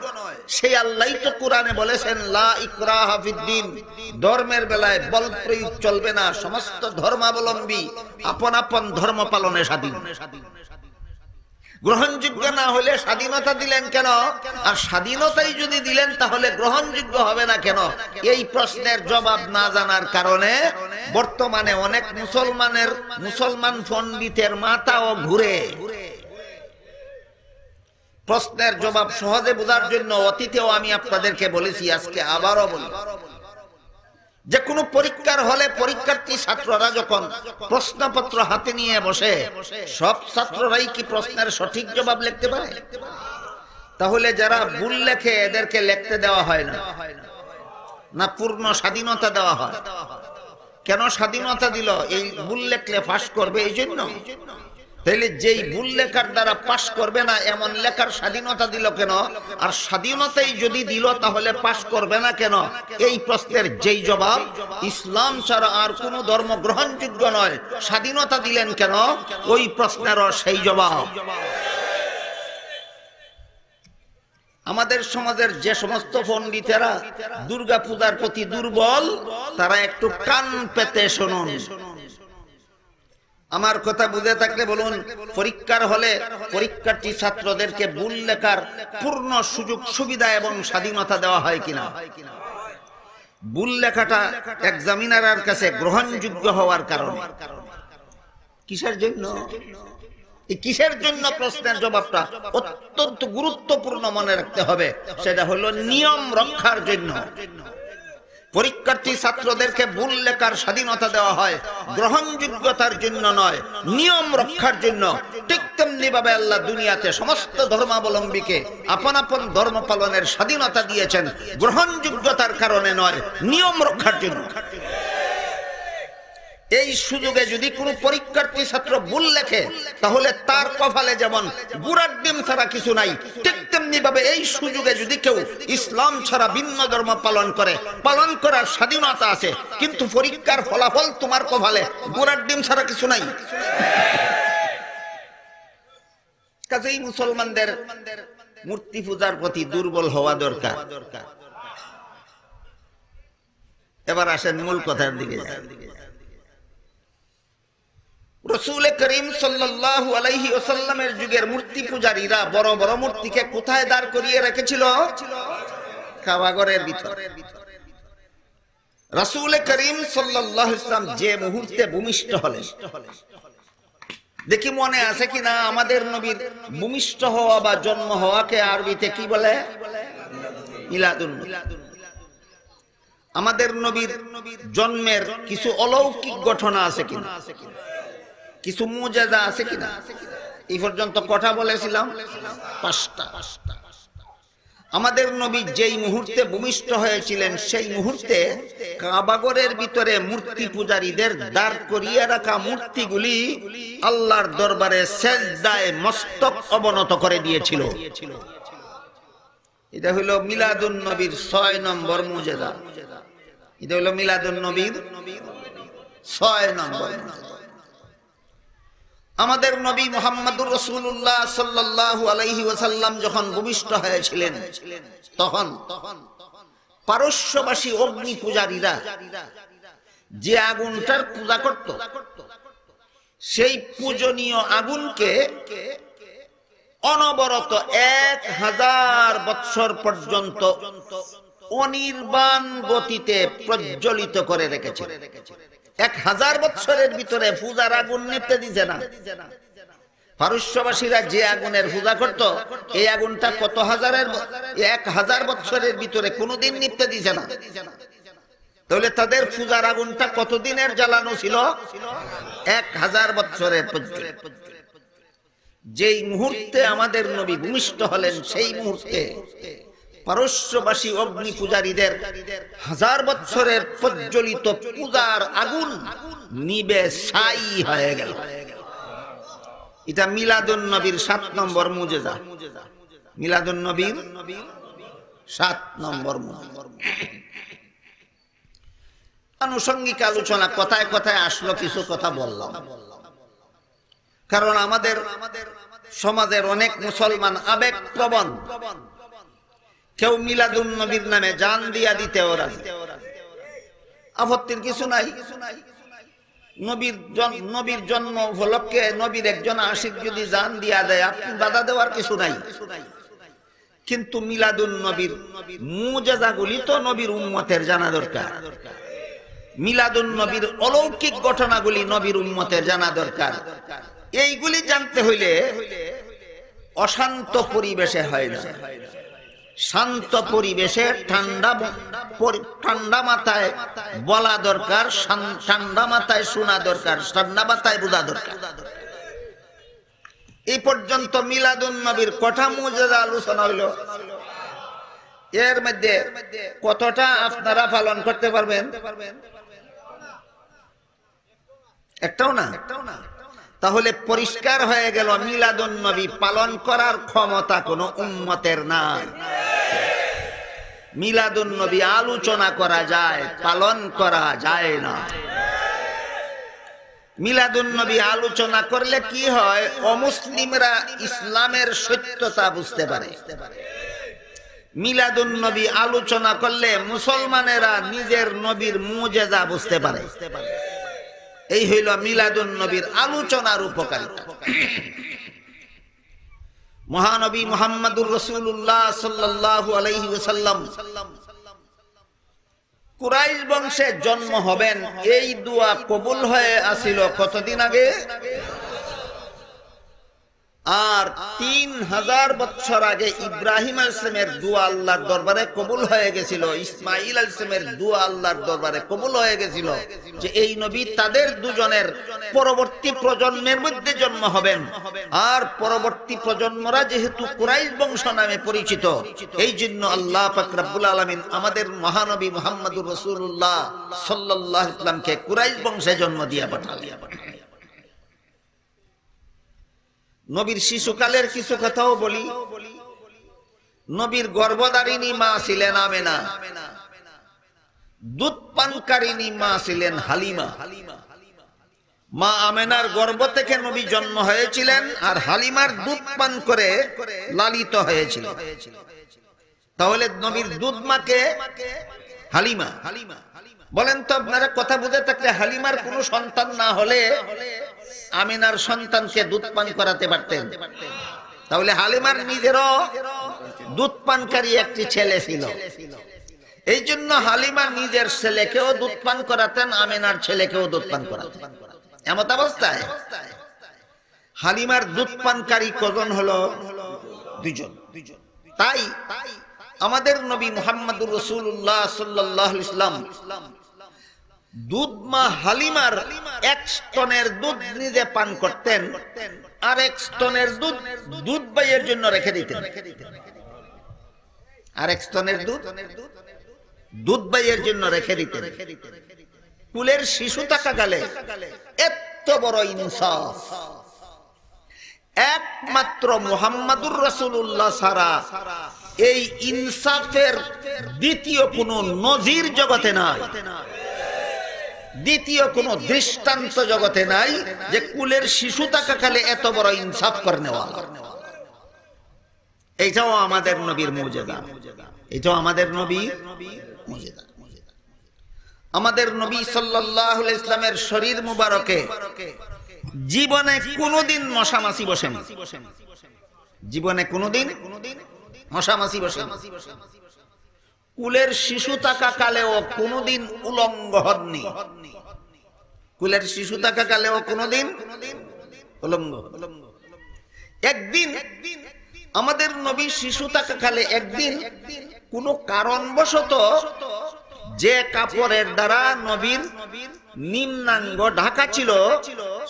সেই আল্লাহই তো কোরআনে বলেছেন লা ইকরাহা ফিদ্দিন, ধর্মের বেলায় বল প্রয়োগ চলবে না, সমস্ত ধর্মাবলম্বী আপন আপন ধর্ম পালনে স্বাধীন। গ্রহণযোগ্য না হলে স্বাধীনতা দিলেন কেন? আর স্বাধীনতাই যদি দিলেন তাহলে গ্রহণযোগ্য হবে না কেন? এই প্রশ্নের জবাব না জানার কারণে বর্তমানে অনেক মুসলমান পণ্ডিতের মাথাও ঘুরে। প্রশ্নের জবাব সহজে বোঝার জন্য অতীতেও আমি আপনাদেরকে বলেছি, আজকে আবারও বলি, যে কোনো পরীক্ষার হলে পরীক্ষার্থী ছাত্ররা যখন প্রশ্নপত্র হাতে নিয়ে বসে, সব ছাত্ররাই কি প্রশ্নের সঠিক জবাব লিখতে পারে? তাহলে যারা ভুল লেখে এদেরকে লিখতে দেওয়া হয় না, না পূর্ণ স্বাধীনতা দেওয়া হয়? কেন স্বাধীনতা দিল? এই ভুল লেখলে পাস করবে এই জন্য। তাহলে যেই ভুল লেখার দ্বারা পাস করবে না এমন লেখার স্বাধীনতা দিল কেন? আর স্বাধীনতাই যদি দিল তাহলে পাস করবে না কেন? এই প্রশ্নের যেই জবাব ইসলাম ছাড়া আর কোন ধর্ম গ্রহণযোগ্য নয়, স্বাধীনতা দিলেন কেন? ওই প্রশ্নেরও সেই জবাব। আমাদের সমাজের যে সমস্ত পণ্ডিতেরা দুর্গা পূজার প্রতি দুর্বল, তারা একটু কান পেতে শুনুন। আমার কথা বুঝে থাকলে বলুন, পরীক্ষার হলে পরীক্ষার্থী ছাত্রদেরকে ভুল লেখার পূর্ণ সুযোগ সুবিধা এবং স্বাধীনতা দেওয়া হয় কিনা? ভুল লেখাটা এক্সামিনারের কাছে গ্রহণযোগ্য হওয়ার কারণে। কিসের জন্য? এই কিসের জন্য প্রশ্নের জবাবটা অত্যন্ত গুরুত্বপূর্ণ মনে রাখতে হবে। সেটা হলো নিয়ম রক্ষার জন্য। পরীক্ষার্থী ছাত্রদেরকে ভুল লেখার স্বাধীনতা দেওয়া হয় গ্রহণযোগ্যতার জন্য নয়, নিয়ম রক্ষার জন্য। ঠিক তেমনি ভাবে আল্লাহ দুনিয়াতে সমস্ত ধর্মাবলম্বীকে আপন আপন ধর্ম পালনের স্বাধীনতা দিয়েছেন গ্রহণযোগ্যতার কারণে নয়, নিয়ম রক্ষার জন্য। এই সুযোগে যদি কোনো পরীক্ষার্থী ছাত্র ভুল লেখে তাহলে তার কপালে যেমন গুড়ার ডিম ছাড়া কিছু নাই, ঠিক তেমনি ভাবে এই সুযোগে যদি কেউ ইসলাম ছাড়া ভিন্ন ধর্ম পালন করে, পালন করার স্বাধীনতা আছে, কিন্তু পরীক্ষার ফলাফল তোমার কপালে গুড়ার ডিম ছাড়া কিছু নাই। কাজেই মুসলমানদের মূর্তি পূজার প্রতি দুর্বল হওয়া দরকার। এবার আসেন মূল কথার দিকে। রাসূল করিম সাল্লাল্লাহু আলাইহি ওয়াসাল্লামের যুগের মূর্তি পূজারীরা বড় বড় মূর্তিকে কোথায় দাঁড় করিয়ে রেখেছিল? কাবাঘরের ভিতরে। রাসূল করিম সাল্লাল্লাহু আলাইহি ওয়াসাল্লাম যে মুহূর্তে ভূমিষ্ঠ হলেন, দেখি মনে আছে কিনা আমাদের নবীর ভূমিষ্ঠ হওয়া বা জন্ম হওয়াকে আরবিতে কি বলে? মিলাদুন নবী। আমাদের নবীর জন্মের কিছু অলৌকিক ঘটনা আছে কিনা, কিছু মুজিজা আছে কিনা? এই পর্যন্ত কথা বলেছিলাম 5টা। আমাদের নবী যেই মুহূর্তে ভূমিষ্ঠ হয়েছিলেন সেই মুহূর্তে কাবাঘরের ভিতরে মূর্তি পূজারীদের দাঁড় করিয়ে রাখা মূর্তিগুলি আল্লাহর দরবারে সেজদায় মস্তক অবনত করে দিয়েছিল। এটা হলো মিলাদুন নবীর 6 নম্বর মুজিজা। এটা হলো মিলাদুন নবীর 6 নম্বর। আমাদের নবী মুহাম্মদুর রাসূলুল্লাহ সাল্লাল্লাহু আলাইহি ওয়াসাল্লাম যখন ভূমিষ্ঠ হয়েছিলেন তখন পারস্যবাসী অগ্নি পূজারীরা যে আগুনটার পূজা করত, সেই পূজনীয় আগুনকে অনবরত 1000 বৎসর পর্যন্ত অনির্বাণ গতিতে প্রজ্বলিত করে রেখেছে। 1000 বছরের ভিতরে পূজার আগুন নিতে দিছে না। পারস্যবাসীরা যে আগুনের পূজা করত, এই আগুনটা কত হাজারের 1000 বছরের ভিতরে কোনোদিন নিতে দিছে না। তাহলে তাদের পূজার আগুনটা কতদিনের জ্বালানো ছিল? 1000 বছরের পর্যন্ত। যেই মুহূর্তে আমাদের নবী ভূমিষ্ঠ হলেন, সেই মুহূর্তে পারস্যবাসী অগ্নি পূজারীদের 1000 বছরের প্রজ্বলিত পূজার আগুন নিবে ছাই হয়ে গেল। এটা মিলাদুন নবীর 7 নম্বর মুজিজা। মিলাদুন নবীর 7 নম্বর মুজিজা। আনুষঙ্গিক আলোচনা কথায় কথায় আসলো, কিছু কথা বললাম, কারণ আমাদের সমাজের অনেক মুসলমান আবেগ প্রবণ। কেউ মিলাদুন নবীর নামে জান দিয়া দিতেও রাজি, আপত্তির কিছু নাই। নবীর জন্ম উপলক্ষে নবীর একজন আশিক যদি জান দিয়া দেয়, আপনি বাধা দেওয়ার কিছু নাই। কিন্তু মিলাদুন নবীর মুজিজাগুলি তো নবীর উম্মতের জানা দরকার। মিলাদুন নবীর অলৌকিক ঘটনাগুলি নবীর উম্মতের জানা দরকার। এইগুলি জানতে হইলে অশান্ত পরিবেশে হয় না, শান্ত পরিবেশে ঠান্ডা মাথায় বলা দরকার, ঠান্ডা মাথায় শোনা দরকার, ঠান্ডা মাথায় বোঝা দরকার। এই পর্যন্ত মিলাদুন নবীর কটা মুজিজা আলোচনা হইল। এর মধ্যে কতটা আপনারা পালন করতে পারবেন? একটাও না। তাহলে পরিষ্কার হয়ে গেল, মিলাদুন নবী পালন করার ক্ষমতা কোনো উম্মতের নাই। মিলাদুন নবী আলোচনা করা যায়, পালন করা যায় না। মিলাদুন নবী আলোচনা করলে কি হয়? অমুসলিমরা ইসলামের সত্যতা বুঝতে পারে। মিলাদুন নবী আলোচনা করলে মুসলমানেরা নিজের নবীর মুজিজা বুঝতে পারে। এই হইল মিলাদুন নবীর আলোচনার উপকারিতা। মহানবী মুহাম্মদুর রাসূলুল্লাহ সাল্লাল্লাহু আলাইহি ওয়াসাল্লাম কুরাইশ বংশে জন্ম হবেন, এই দোয়া কবুল হয়ে আসিল কতদিন আগে? আর 3000 বছর আগে ইব্রাহিম আলাইহিস সালামের দোয়া আল্লাহর দরবারে কবুল হয়ে গেছিল। ইসমাঈল আলাইহিস সালামের দোয়া আল্লাহর দরবারে কবুল হয়ে গেছিল যে এই নবী তাদের দুজনের পরবর্তী প্রজন্মের মধ্যে জন্ম হবেন। আর পরবর্তী প্রজন্মরা যেহেতু কুরাইশ বংশ নামে পরিচিত, এই জন্য আল্লাহ পাক রব্বুল আলামিন আমাদের মহানবী মুহাম্মদুর রাসূলুল্লাহ সাল্লাল্লাহু আলাইহি ওয়াসাল্লামকে কুরাইশ বংশে জন্ম দিয়ে পাঠালেন। নবীর শিশুকালের কিছু কথাও বলি। নবীর গর্ভধারিণী মা ছিলেন আমেনা, দুধ পানকারিণী মা ছিলেন হালিমা। মা আমেনার গর্ভ থেকে নবী জন্ম হয়েছিলেন, আর হালিমার দুধ পান করে লালিত হয়েছিল। তাহলে নবীর দুধ মাকে হালিমা। বলেন তো আপনারা, কথা বুঝে থাকলে হালিমার কোনো সন্তান না হলে আমিনার সন্তানকে দুধ পান করাতে পারতেন। তাহলে হালিমার নিজেরও দুধ পানকারী একটি ছেলে ছিল। এই জন্য হালিমার নিজের ছেলেকেও দুধ পান করাতেন, আমিনার ছেলেকেও দুধ পান করাতেন। এমত অবস্থায় হালিমার দুধ পানকারী কজন হলো? 2 জন। তাই আমাদের নবী মুহাম্মদুর রাসূলুল্লাহ সাল্লাল্লাহু আলাইহি ওয়াসাল্লাম দুধ মা হালিমার 1 স্তনের দুধ নিজে পান করতেন, আর 1 স্তনের দুধ দুধ ভাইয়ের জন্য রেখে দিতেন। আর 1 স্তনের দুধ দুধ ভাইয়ের জন্য রেখে দিতেন। কুলের শিশু থাকাকালে এত বড় ইনসাফ একমাত্র মুহাম্মদুর রাসূলুল্লাহ ছাড়া এই ইনসাফের দ্বিতীয় কোন নজির জগতে নাই, দ্বিতীয় কোন দৃষ্টান্ত জগতে নাই যে কুলের শিশু থাকাকালে এত বড় ইনসাফ করেনেওয়ালা। এইটাও আমাদের নবীর মুজিজা, এটাও আমাদের নবীর মুজিজা। আমাদের নবী সাল্লাল্লাহু আলাইহি ওয়াসাল্লামের শরীর মুবারকে জীবনে কোনোদিন মশামাছি বসেনি, জীবনে কোনোদিন মশামাছি বসেনি। কুলের শিশু থাকা কালেও কোনোদিন উলঙ্গ হননি। কুলের শিশু থাকা কালেও কোনোদিন উলঙ্গ। একদিন আমাদের নবী শিশু থাকা কালে একদিন কোন কারণবশত যে কাপড়ের দ্বারা নবীর নিম্নাঙ্গ ঢাকা ছিল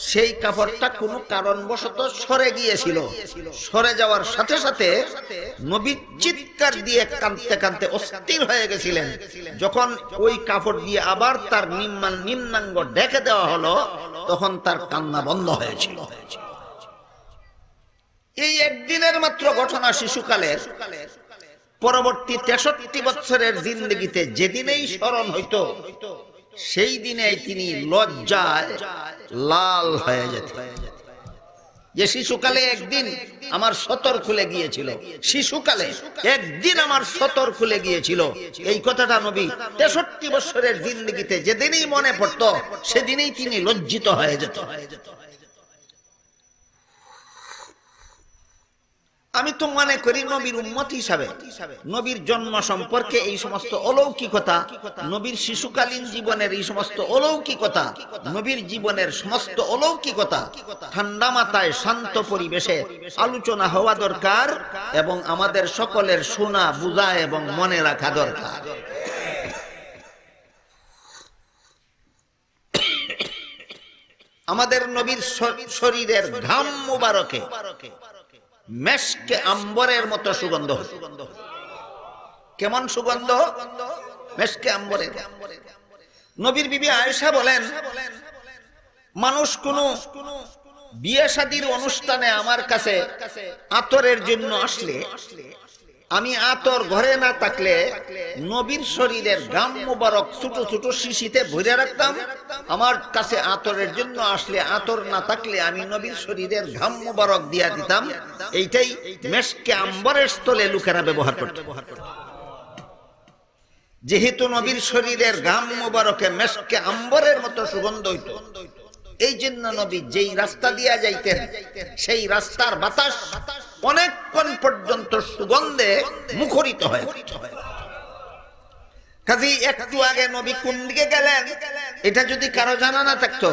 সেই কাপড়টা কোনো কারণবশত সরে গিয়েছিল। সরে যাওয়ার সাথে সাথে নবী চিৎকার দিয়ে কাঁদতে কাঁদতে অস্থির হয়ে গেছিলেন। যখন ওই কাপড় দিয়ে আবার তার নিম্নাঙ্গ ঢেকে দেওয়া হলো তখন তার কান্না বন্ধ হয়েছিল। এই একদিনের মাত্র ঘটনা শিশুকালের। পরবর্তী 63 বছরের জিন্দগিতে যেদিনেই স্মরণ হইত সেই দিনেই তিনি লজ্জায় লাল হয়ে যেতেন। যে শিশুকালে একদিন আমার সতর খুলে গিয়েছিল, শিশুকালে একদিন আমার সতর খুলে গিয়েছিল, এই কথাটা নবী 63 বছরের জিন্দগিতে যেদিনই মনে পড়তো সেদিনই তিনি লজ্জিত হয়ে যেত। আমি তো মনে করি নবীর উম্মত হিসাবে নবীর জন্ম সম্পর্কে এই সমস্ত অলৌকিকতা, নবীর শিশুকালীন জীবনের এই সমস্ত অলৌকিকতা, নবীর জীবনের সমস্ত অলৌকিকতা ঠান্ডা মাথায় শান্ত পরিবেশে আলোচনা হওয়া দরকার এবং আমাদের সকলের শোনা, বুঝা এবং মনে রাখা দরকার। আমাদের নবীর শরীরের ঘাম মুবারকে মেশকে আম্বরের মতো সুগন্ধ। কেমন সুগন্ধ? মেশকে আম্বরের। নবীর বিবি আয়েশা বলেন, মানুষ কোন বিয়ে শাদীর অনুষ্ঠানে আমার কাছে আতরের জন্য আসলে আমি আতর ঘরে না থাকলে নবীর শরীরের ঘাম মুবারক ছোট ছোট শিশিতে ভরে রাখতাম। আমার কাছে আতরের জন্য আসলে আতর না থাকলে আমি নবীর শরীরের ঘাম মুবারক দিয়া দিতাম। এইটাই মেশকে আম্বরের স্থলে লোকেরা ব্যবহার করত। যেহেতু নবীর শরীরের ঘাম মুবারকে মেশকে আম্বরের মতো সুগন্ধ হইত, এই জন্য নবী যেই রাস্তা দিয়া যাইতেন সেই রাস্তার বাতাস অনেকক্ষণ পর্যন্ত সুগন্ধে মুখরিত হয়। কাজী একটু আগে নবী কোন দিকে গেলেন এটা যদি কারো জানা না থাকতো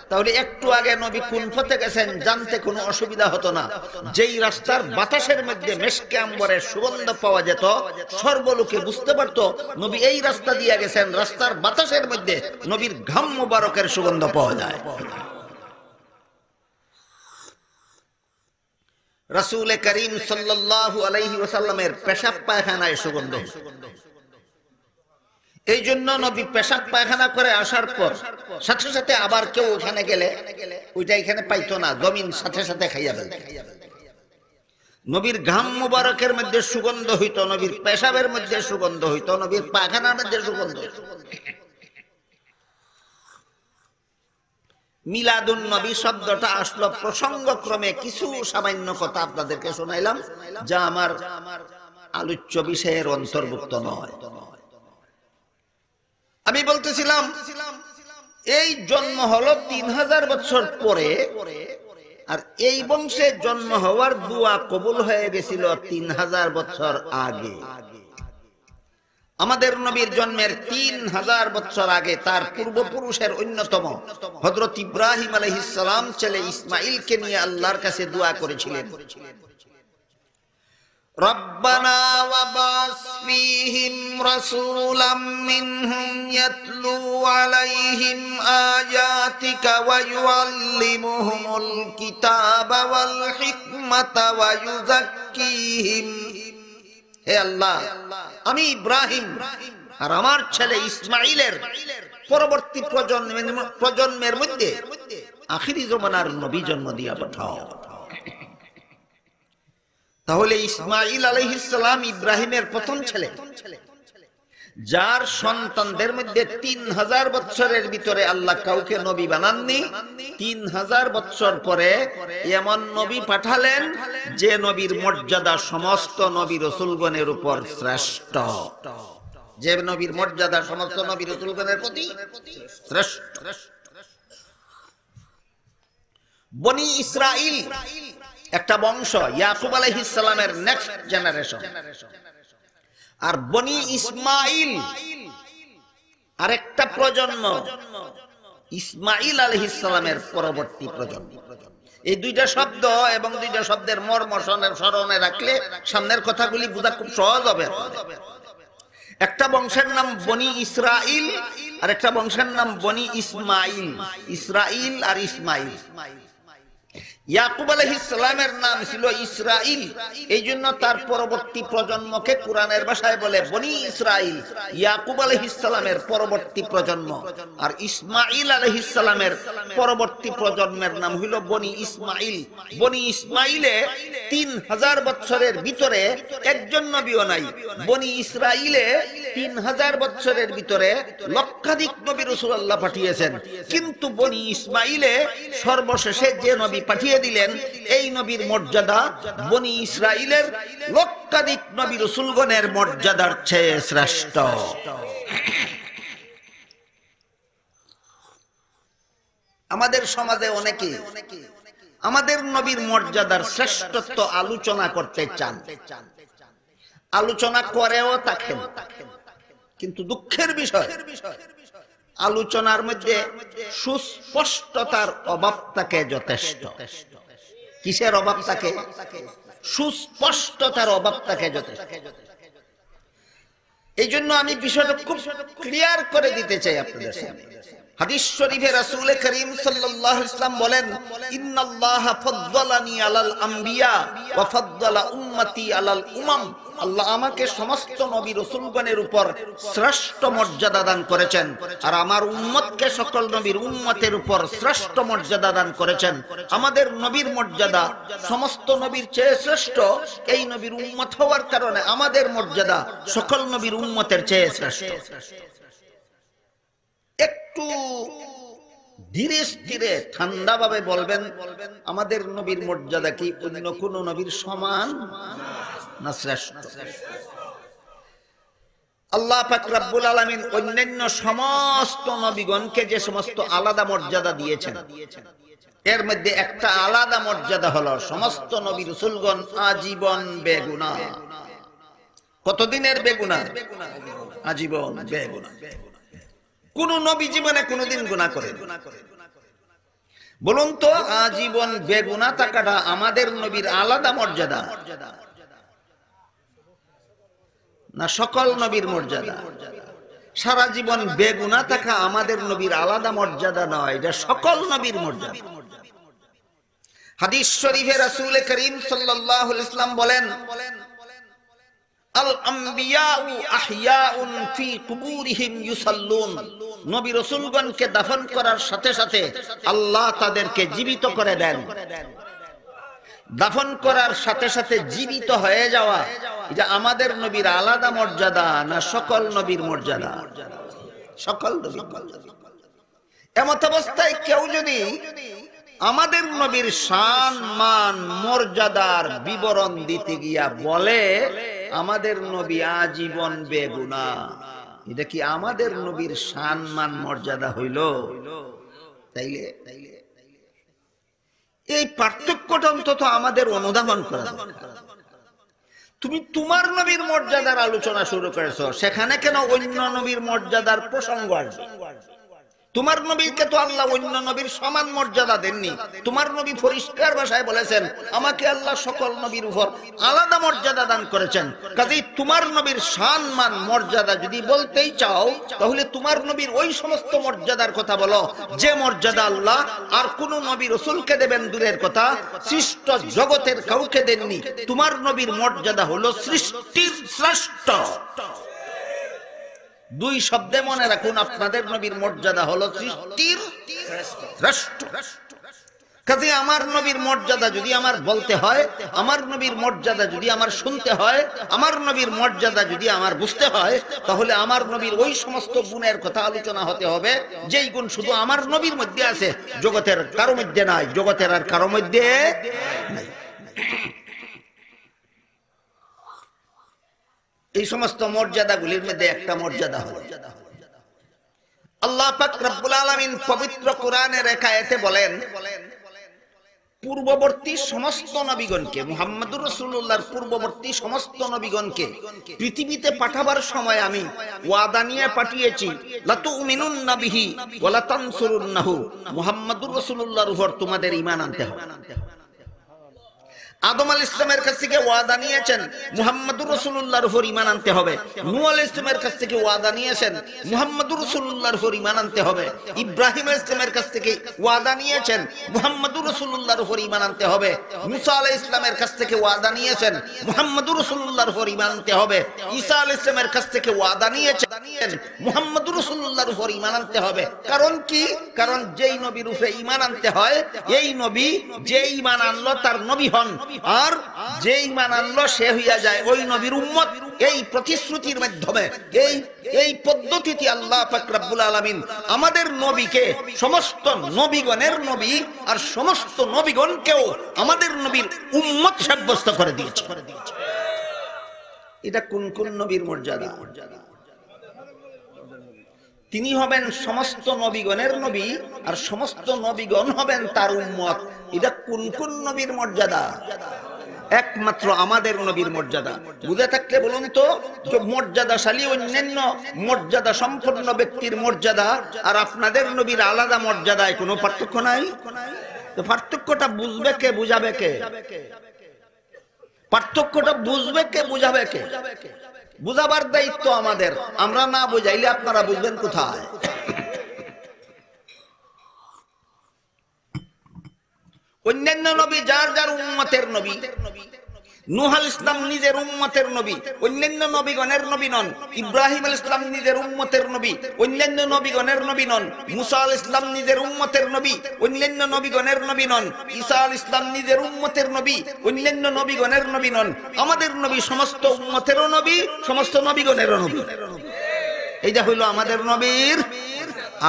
তাহলে একটু আগে নবী কোন পথে গেছেন জানতে কোনো অসুবিধা হতো না। যেই রাস্তার বাতাসের মধ্যে মেশকে আম্বরের সুগন্ধ পাওয়া যেত সর্বলোকে বুঝতে পারতো নবী এই রাস্তা দিয়ে গেছেন, রাস্তার বাতাসের মধ্যে নবীর ঘাম মুবারকের সুগন্ধ পাওয়া যায়। রাসূল করিম সাল্লাল্লাহু আলাইহি ওয়াসাল্লামের পেশাব পায়খানায় সুগন্ধ। এই জন্য নবী পেশাব পায়খানা করে আসার পর সাথে সাথে আবার কেউ ওখানে গেলে ওইটা এখানে পাইতো না, জমিন সাথে সাথে খাইয়া ফেলত। নবীর ঘাম মুবারকের মধ্যে সুগন্ধ হইতো, নবীর পেশাবের মধ্যে সুগন্ধ হইতো, নবীর পায়খানার মধ্যে সুগন্ধ হইতো। মিলাদুন নবী শব্দটা আসলো প্রসঙ্গক্রমে কিছু সামান্য কথা আপনাদেরকে শোনাইলাম যা আমার আলোচ্য বিষয়ের অন্তর্ভুক্ত নয়। আমি বলতেছিলাম এই জন্ম হলো 3000 বছর পরে, আর এই বংশে জন্ম হওয়ার দোয়া কবুল হয়ে গেছিল 3000 বছর আগে। আমাদের নবীর জন্মের 3000 বছর আগে তার পূর্বপুরুষের অন্যতম হযরত ইব্রাহিম আলাইহিস সালাম ছেলে ইসমাঈলকে নিয়ে আল্লাহর কাছে দোয়া করেছিলেন, রব্বানা ওয়াবাস ফীহিম রাসূলাম মিনহুম ইয়াতলু আলাইহিম আয়াতিকা ওয়া ইউআল্লিমুহুমুল কিতাবা ওয়াল হিকমাতা ওয়া ইউযাক্কিহিম। হে আল্লাহ, আমি ইব্রাহিম আর আমার ছেলে ইসমাঈলের পরবর্তী প্রজন্মের মধ্যে আখিরি জমানার নবী জন্ম দিয়া পাঠাও। তাহলে ইসমাঈল আলাইহিস সালাম ইব্রাহিমের প্রথম ছেলে, যার সন্তানদের মধ্যে 3000 বছরের ভিতরে আল্লাহ কাউকে নবী বানাননি। 3000 বছর পরে এমন নবী পাঠালেন যে নবীর মর্যাদা সমস্ত নবী রাসূলগণের উপর শ্রেষ্ঠ, যে নবীর মর্যাদা সমস্ত নবী রাসূলগণের প্রতি শ্রেষ্ঠ। বনি ইসরাইল একটা বংশ, ইয়াকুব আলাইহিস সালামের নেক্সট জেনারেশন। আর বনি ইসমাইল আরেকটা প্রজন্ম, ইসমাইল আলাইহিস সালামের পরবর্তী প্রজন্ম। এই দুইটা শব্দ এবং দুইটা শব্দের মর্ম স্মরণে রাখলে সামনের কথাগুলি বোঝা খুব সহজ হবে। একটা বংশের নাম বনি ইসরাইল আর একটা বংশের নাম বনি ইসমাইল। ইসরাইল আর ইসমাইল। ইয়াকুব আলাইহিস সালামের নাম ছিল ইসরাইল, এই জন্য তার পরবর্তী প্রজন্মকে কোরআনের ভাষায় বলে বনি ইসরাইল। ইয়াকুব আলাইহিস সালামের পরবর্তী প্রজন্ম। আর ইসমাইল আলাইহিস সালামের পরবর্তী প্রজন্মের নাম হইল বনি ইসমাইল। বনি ইসমাইলে 3000 বছরের ভিতরে একজন নবীও নাই। বনি ইসরাইলে 3000 বছরের ভিতরে লক্ষাধিক নবী রাসূল আল্লাহ পাঠিয়েছেন, কিন্তু বনি ইসমাইলে সর্বশেষে যে নবী পাঠিয়ে দিলেন এই নবীর মর্যাদা বনি ইসরাইলের লক্ষাধিক নবী রাসূলগণের মর্যাদার চেয়ে শ্রেষ্ঠ। আমাদের সমাজে অনেকে আমাদের নবীর মর্যাদার শ্রেষ্ঠত্ব আলোচনা করতে চান, আলোচনা করেও থাকেন, কিন্তু দুঃখের বিষয় আলোচনার মধ্যে সুস্পষ্টতার অভাব থাকে যথেষ্ট। কিসের অভাব থাকে? সুস্পষ্টতার অভাব থাকে যথেষ্ট। এই জন্য আমি বিষয়টা খুব ক্লিয়ার করে দিতে চাই আপনাদের সামনে। হাদিস শরীফে রাসূল করিম সাল্লাল্লাহু আলাইহি ওয়াসাল্লাম বলেন, ইন্নাল্লাহা ফাদ্দালানি আলাল আম্বিয়া ওয়া ফাদ্দালা উম্মতি আলাল উমাম। আল্লাহ আমাকে সমস্ত নবী রাসূলগণের উপর শ্রেষ্ঠ মর্যাদা দান করেছেন, আর আমার উম্মতকে সকল নবীর উম্মতের উপর শ্রেষ্ঠ মর্যাদা দান করেছেন। আমাদের নবীর মর্যাদা সমস্ত নবীর চেয়ে শ্রেষ্ঠ। এই নবীর উম্মত হওয়ার কারণে আমাদের মর্যাদা সকল নবীর উম্মতের চেয়ে শ্রেষ্ঠ। একটু ধীরে স্থিরে ঠান্ডা ভাবে বলবেন, আমাদের নবীর মর্যাদা কি অন্য কোন নবীর সমান না শ্রেষ্ঠ? আল্লাহ পাক রব্বুল আলামিন অন্যান্য সমস্ত নবীগণকে যে সমস্ত আলাদা মর্যাদা দিয়েছেন, এর মধ্যে একটা আলাদা মর্যাদা হলো সমস্ত নবী রাসূলগণ আজীবন বেগুনাহ। কতদিনের বেগুনাহ? আজীবন বেগুনাহ। কোন নবী জীবনে কোনদিন গুনাহ করে? বলুন তো, আজীবন বেগুনাহ থাকাটা আমাদের নবীর আলাদা মর্যাদা না সকল নবীর মর্যাদা? সারা জীবন বেগুনাহ থাকা আমাদের নবীর আলাদা মর্যাদা নয়, এটা সকল নবীর মর্যাদা। হাদিস শরীফে রাসূল করিম সাল্লাল্লাহু আলাইহি ওয়াসাল্লাম বলেন, আল আম্বিয়াউ আহইয়াউন ফি কুবুরিহিম ইউসাল্লুন। নবী রাসূলগণকে দাফন করার সাথে সাথে আল্লাহ তাদেরকে জীবিত করে দেন। দাফন করার সাথে সাথে জীবিত হয়ে যাওয়া, এটা আমাদের নবীর আলাদা মর্যাদা না সকল নবীর মর্যাদা? সকল নবীর মর্যাদা। এমত অবস্থায় কেউ যদি আমাদের নবীর শান মান মর্যাদার বিবরণ দিতে গিয়া বলে আমাদের নবী আজীবন বেগুনাহ, এটা কি আমাদের নবীর শান মান মর্যাদা হইল? তাইলে এই পার্থক্যটা অন্তত আমাদের অনুধাবন করা দরকার। তুমি তোমার নবীর মর্যাদার আলোচনা শুরু করেছো, সেখানে কেন অন্য নবীর মর্যাদার প্রসঙ্গ আসবে? তোমার নবীকে তো আল্লাহ অন্য নবীর সমান মর্যাদা দেননি। তোমার নবী পরিষ্কার ভাষায় বলেছেন, আমাকে আল্লাহ সকল নবীর উপর আলাদা মর্যাদা দান করেছেন। কাজেই তোমার নবীর শান মান মর্যাদা যদি বলতেই চাও, তাহলে তোমার নবীর ওই সমস্ত মর্যাদার কথা বলো যে মর্যাদা আল্লাহ আর কোন নবী রাসূলকে দেবেন দূরের কথা, সৃষ্ট জগতের কাউকে দেননি। তোমার নবীর মর্যাদা হলো সৃষ্টির শ্রেষ্ঠ। দুই শব্দে মনে রাখুন, আপনাদের নবীর মর্যাদা হলো সৃষ্টির শ্রেষ্ঠ। কাজে আমার নবীর মর্যাদা যদি আমার বলতে হয়, আমার নবীর মর্যাদা যদি আমার শুনতে হয়, আমার নবীর মর্যাদা যদি আমার বুঝতে হয়, তাহলে আমার নবীর ওই সমস্ত গুণের কথা আলোচনা হতে হবে যেই গুণ শুধু আমার নবীর মধ্যে আছে, জগতের কারো মধ্যে নাই, জগতের আর কারো মধ্যে নাই। এই সমস্ত মর্যাদাগুলির মধ্যে একটা মর্যাদা হলো আল্লাহ পাক রব্বুল আলামিন পবিত্র কোরআনের এক আয়াতে বলেন, পূর্ববর্তী সমস্ত নবীগণকে, মুহাম্মদুর রাসূলুল্লাহর পূর্ববর্তী সমস্ত নবীগণকে পৃথিবীতে পাঠাবার সময় আমি ওয়াদা নিয়ে পাঠিয়েছি, লাতুমিনুন্না বিহি ওয়া লাতানসুরুন্নাহু, মুহাম্মদুর রাসূলুল্লাহর উপর তোমাদের ঈমান আনতে হবে। আদম আলাইহিস সালামের কাছ থেকে ওয়াদা নিয়েছেন, মুহাম্মদুর রাসূলুল্লাহর উপর ঈমান আনতে হবে। নূহ আলাইহিস সালামের কাছ থেকে ওয়াদা নিয়েছেন, মুহাম্মদুর রাসূলুল্লাহর উপর ঈমান আনতে হবে। ইব্রাহিম আলাইহিস সালামের কাছ থেকে ওয়াদা নিয়েছেন, মুহাম্মদুর রাসূলুল্লাহর উপর ঈমান আনতে হবে। মুসা আলাইহিস সালামের কাছ থেকে ওয়াদা নিয়েছেন, মুহাম্মদুর রাসূলুল্লাহর উপর ঈমান আনতে হবে। ঈসা আলাইহিস সালামের কাছ থেকে ওয়াদা নিয়েছেন, মুহাম্মদুর রাসূলুল্লাহর উপর ঈমান আনতে হবে। কারণ কি? কারণ যেই নবীর উপরে ঈমান আনতে হয়, এই নবী যে ঈমান আনলো তার নবী হন, আর যে ঈমান আনলো সে হইয়া যায় ওই নবীর উম্মত। এই প্রতিশ্রুতির মাধ্যমে, এই পদ্ধতিতে আল্লাহ পাক রব্বুল আলামিন আমাদের নবীকে সমস্ত নবীগণের নবী আর সমস্ত নবীগণকেও আমাদের নবীর উম্মত সাব্যস্ত করে দিয়েছে। এটা কোন কোন নবীর মর্যাদা? তিনি হবেন সমস্ত নবীগণের নবী আর সমস্ত নবীগণ হবেন তার উম্মত। এটা কোন কোন নবীর মর্যাদা? একমাত্র আমাদের নবীর মর্যাদা। বুঝে থাকলে বলুন তো, যে মর্যাদাশালী অন্যান্য মর্যাদা সম্পন্ন ব্যক্তির মর্যাদা আর আপনাদের নবীর আলাদা মর্যাদায় কোনো পার্থক্য নাই? তো পার্থক্যটা বুঝবে কে, বুঝাবে কে? পার্থক্যটা বুঝবে কে, বুঝাবে কে? বুঝাবার দায়িত্ব আমাদের। আমরা না বুঝাইলে আপনারা বুঝবেন কোথায়? অন্যান্য নবী যার যার উম্মতের নবী। নূহ আলাইহিস সালাম নিজের উম্মতের নবী, অন্যান্য নবীগণের নবী নন। ইব্রাহিম আলাইহিস সালাম নিজের উম্মতের নবী, অন্যান্য নবীগণের নবী নন। মুসা আলাইহিস সালাম নিজের উম্মতের নবী, অন্যান্য নবীগণের নবী নন। ঈসা আলাইহিস সালাম নিজের উম্মতের নবী, অন্যান্য নবীগণের নবী নন। আমাদের নবী সমস্ত উম্মতেরও নবী, সমস্ত নবীগণেরও নবী। এইটা হইল আমাদের নবীর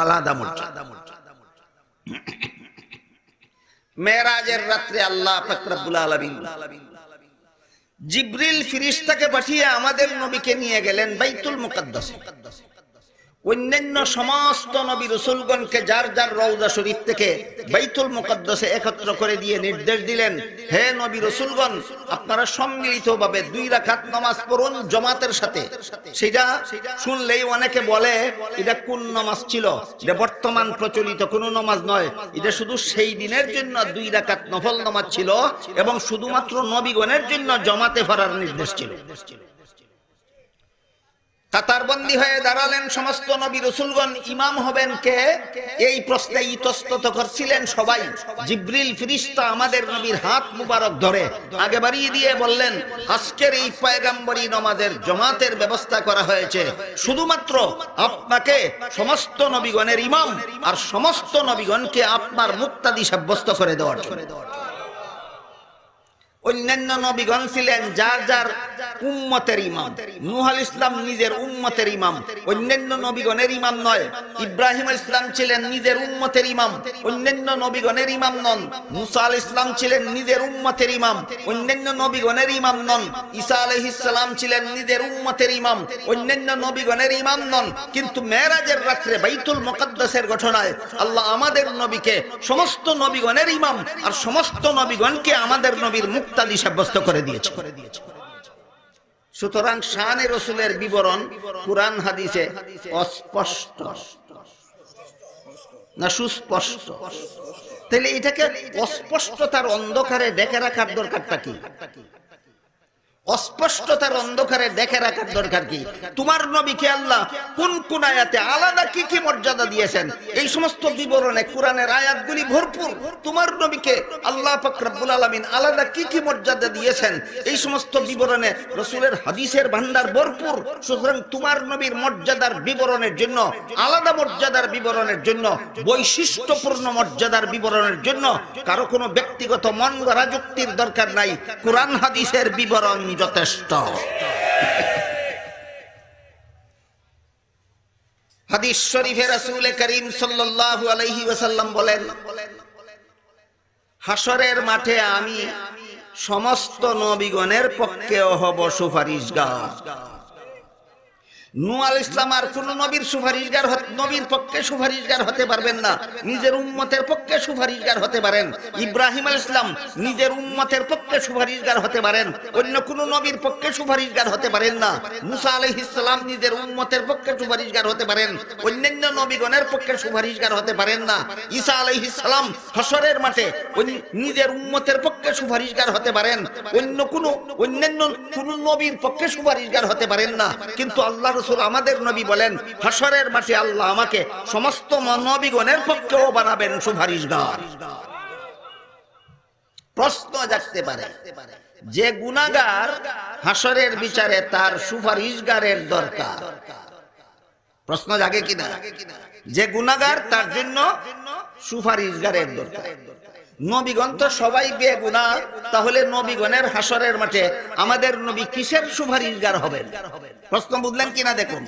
আলাদা মর্যাদা। মেরাজের রাত্রে আল্লাহ পাক রব্বুল আলামিন জিবরিল ফেরেশতাকে পাঠিয়ে আমাদের নবীকে নিয়ে গেলেন বাইতুল মুকাদ্দাসে। অন্যান্য সমস্ত নবী রাসূলগণকে যার যার রওজা শরীফ থেকে বাইতুল মুকাদ্দাসে একত্র করে দিয়ে নির্দেশ দিলেন, হে নবী রাসূলগণ, আপনারা সম্মিলিতভাবে 2 রাকাত নামাজ পড়ুন জামাতের সাথে। সেটা শুনলেই অনেকে বলে এটা কোন নামাজ ছিল? এটা বর্তমান প্রচলিত কোনো নামাজ নয়। এটা শুধু সেই দিনের জন্য 2 রাকাত নফল নামাজ ছিল এবং শুধুমাত্র নবীগণের জন্য জামাতে পড়ার নির্দেশ ছিল। কাতারবন্দি হয়ে দাঁড়ালেন সমস্ত নবী রাসূলগণ। ইমাম হবেন কে? এই প্রশ্নে ইতস্তত করছিলেন সবাই। জিবরিল ফেরেশতা আমাদের নবীর হাত মুবারক ধরে আগে বাড়িয়ে দিয়ে বললেন, আজকের এই পয়গম্বরী নামাজের জামাতের ব্যবস্থা করা হয়েছে শুধুমাত্র আপনাকে সমস্ত নবীগণের ইমাম আর সমস্ত নবীগণকে আপনার মুক্তাদি সাব্যস্ত করে দেওয়ার জন্য। অন্যান্য নবীগণ ছিলেন যার যার উম্মতের ইমাম। নূহ আলাইহিস সালাম নিজের উম্মতের ইমাম, অন্যান্য নবীগণের ইমাম নয়। ইব্রাহিম আলাইহিস সালাম ছিলেন নিজের উম্মতের ইমাম, অন্যান্য নবীগণের ইমাম নন। মুসা আলাইহিস সালাম ছিলেন নিজের উম্মতের ইমাম, অন্যান্য নবীগণের ইমাম নন। ঈসা আলাইহিস সালাম ছিলেন নিজের উম্মতের ইমাম, অন্যান্য নবীগণের ইমাম নন। কিন্তু মেরাজের রাত্রে বাইতুল মুকাদ্দাসের ঘটনায় আল্লাহ আমাদের নবীকে সমস্ত নবীগণের ইমাম আর সমস্ত নবীগণকে আমাদের নবীর মুক্তাদি সাব্যস্ত করে দিয়েছে। সুতরাং শানে রাসূলের বিবরণ কুরআন হাদিসে অস্পষ্ট না সুস্পষ্ট? তাহলে এটাকে অস্পষ্টতার অন্ধকারে ডেকে রাখার দরকারটা কি? অস্পষ্টতার অন্ধকারে দেখে রাখার দরকার কি? তোমার নবীকে আল্লাহ কোন কোন আয়াতে আলাদা কি কি মর্যাদা দিয়েছেন, এই সমস্ত বিবরণে কোরআনের আয়াতগুলি ভরপুর। তোমার নবীকে আল্লাহ পাক রব্বুল আলামিন আলাদা কি কি মর্যাদা দিয়েছেন, এই সমস্ত বিবরণে রাসূলের হাদিসের ভান্ডার ভরপুর। সুতরাং তোমার নবীর মর্যাদার বিবরণের জন্য, আলাদা মর্যাদার বিবরণের জন্য, বৈশিষ্ট্যপূর্ণ মর্যাদার বিবরণের জন্য কারো কোনো ব্যক্তিগত মন গড়া যুক্তির দরকার নাই। কোরআন হাদিসের বিবরণ যথেষ্ট। হাদিস শরীফে রাসূল করিম সাল্লাল্লাহু আলাইহি ওয়াসাল্লাম বলেন, হাসরের মাঠে আমি সমস্ত নবীগণের পক্ষে হব সুপারিশগার। নূহ আলাইহিস সালাম আর কোন নবীর সুপারিশগার নবীর পক্ষে সুপারিশগার হতে পারবেন না, নিজের উম্মতের পক্ষে সুপারিশগার হতে পারেন। ইব্রাহিম আলাইহিস সালাম নিজের উম্মতের পক্ষে সুপারিশগার হতে পারেন, অন্য কোন নবীর পক্ষে সুপারিশগার হতে পারেন না। মুসা আলাইহিস সালাম নিজের উম্মতের পক্ষে সুপারিশগার হতে পারেন, অন্যান্য নবীগণের পক্ষে সুপারিশগার হতে পারেন না। ঈসা আলাইহিস সালাম হাশরের মাঠে নিজের উম্মতের পক্ষে সুপারিশগার হতে পারেন, অন্যান্য কোন নবীর পক্ষে সুপারিশগার হতে পারেন না। কিন্তু আল্লাহ রাসূল আমাদের নবী বলেন, হাশরের মাঠে আল্লাহ আমাকে সমস্ত নবীগণের পক্ষেও বানাবেন সুপারিশগার। প্রশ্ন জাগতে পারে, যে গুনাহগার হাশরের বিচারে তার সুপারিশগারের দরকার, প্রশ্ন জাগে কিনা? যে গুনাহগার তার জন্য সুপারিশগারের দরকার। নবীগণ তো সবাই বেগুনাহ, তাহলে নবীগণের হাশরের মাঠে আমাদের নবী কিসের সুপারিশগার হবেন? প্রশ্ন বুঝলেন কিনা দেখুন।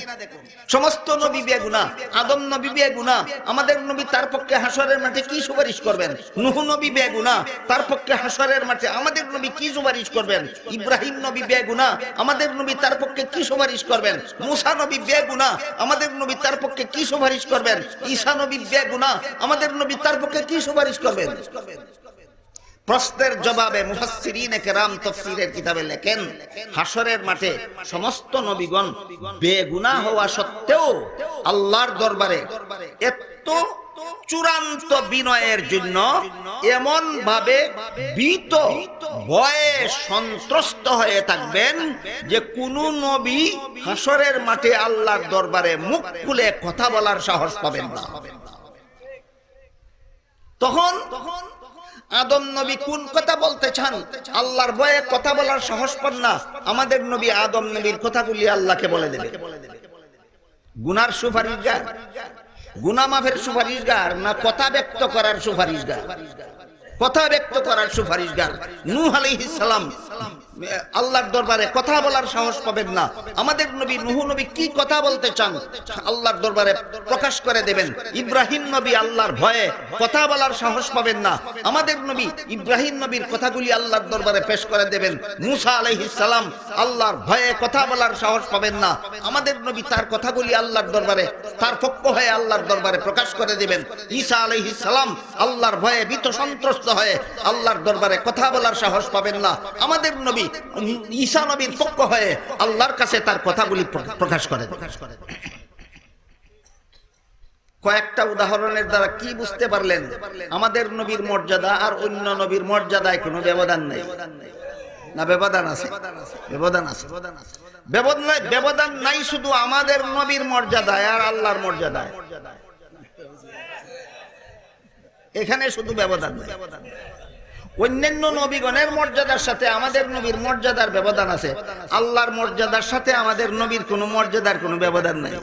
সমস্ত নবী বেগুনাহ, আদম নবী বেগুনাহ, আমাদের নবী তার পক্ষে হাশরের মাঠে কি সুপারিশ করবেন? নূহ নবী বেগুনাহ, তার পক্ষে হাশরের মাঠে আমাদের নবী কি সুপারিশ করবেন? ইব্রাহিম নবী বেগুনাহ, আমাদের নবী তার পক্ষে কি সুপারিশ করবেন? মুসা নবী বেগুনাহ, আমাদের নবী তার পক্ষে কি সুপারিশ করবেন? ঈসা নবী বেগুনাহ, আমাদের নবী তার পক্ষে কি সুপারিশ করবেন? প্রশ্নের জবাবে মুফাসসিরিনে কেরাম তাফসীরের কিতাবে লেখেন, হাশরের মাঠে সমস্ত নবীগণ বেগুনাহ হওয়া সত্ত্বেও আল্লাহর দরবারে এত চূড়ান্ত বিনয়ের জন্য এমন ভাবে ভীত, ভয়ে সন্ত্রস্ত হয়ে থাকবেন যে কোন নবী হাশরের মাঠে আল্লাহর দরবারে মুখ খুলে কথা বলার সাহস পাবেন না। তখন আদম নবী কোন কথা বলতে চান, আল্লাহর ভয়ে কথা বলার সাহস পান না, আমাদের নবী আদম নবীর কথাগুলি আল্লাহকে বলে দেবে। গুনার সুপারিশগার, গুনাহ মাফের সুপারিশগার না কথা ব্যক্ত করার সুপারিশগার? কথা ব্যক্ত করার সুপারিশগার। নূহ আলাইহিস সালাম আল্লাহর দরবারে কথা বলার সাহস পাবেন না, আমাদের নবী নূহ নবী কি কথা বলতে চান আল্লাহর দরবারে প্রকাশ করে দেবেন। ইব্রাহিম নবী আল্লাহর ভয়ে কথা বলার সাহস পাবেন না, আমাদের নবী ইব্রাহিম নবীর কথাগুলি আল্লাহর দরবারে পেশ করে দেবেন। মুসা আলাইহিস সালাম আল্লাহর ভয়ে কথা বলার সাহস পাবেন না, আমাদের নবী তার কথাগুলি আল্লাহর দরবারে তার পক্ষ হয়ে আল্লাহর দরবারে প্রকাশ করে দেবেন। ঈসা আলাইহিস সালাম আল্লাহর ভয়ে ভীত সন্ত্রস্ত হয়ে আল্লাহর দরবারে কথা বলার সাহস পাবেন না, আমাদের নবী ঈসা নবীর পক্ষ হয়ে আল্লাহর কাছে তার কথাগুলি প্রকাশ করে। কয়েকটা উদাহরণের দ্বারা কি বুঝতে পারলেন? আমাদের নবীর মর্যাদা আর অন্য নবীর মর্যাদায় কোনো ব্যবধান নেই না? ব্যবধান আছে, ব্যবধান আছে। ব্যবধান নাই শুধু আমাদের নবীর মর্যাদায় আর আল্লাহর মর্যাদায়, এখানে শুধু ব্যবধান নেই। অন্যান্য নবীগণের মর্যাদার সাথে আমাদের নবীর মর্যাদার ব্যবধান আছে, আল্লাহর মর্যাদার সাথে আমাদের নবীর কোনো মর্যাদার কোনো ব্যবধান নাই।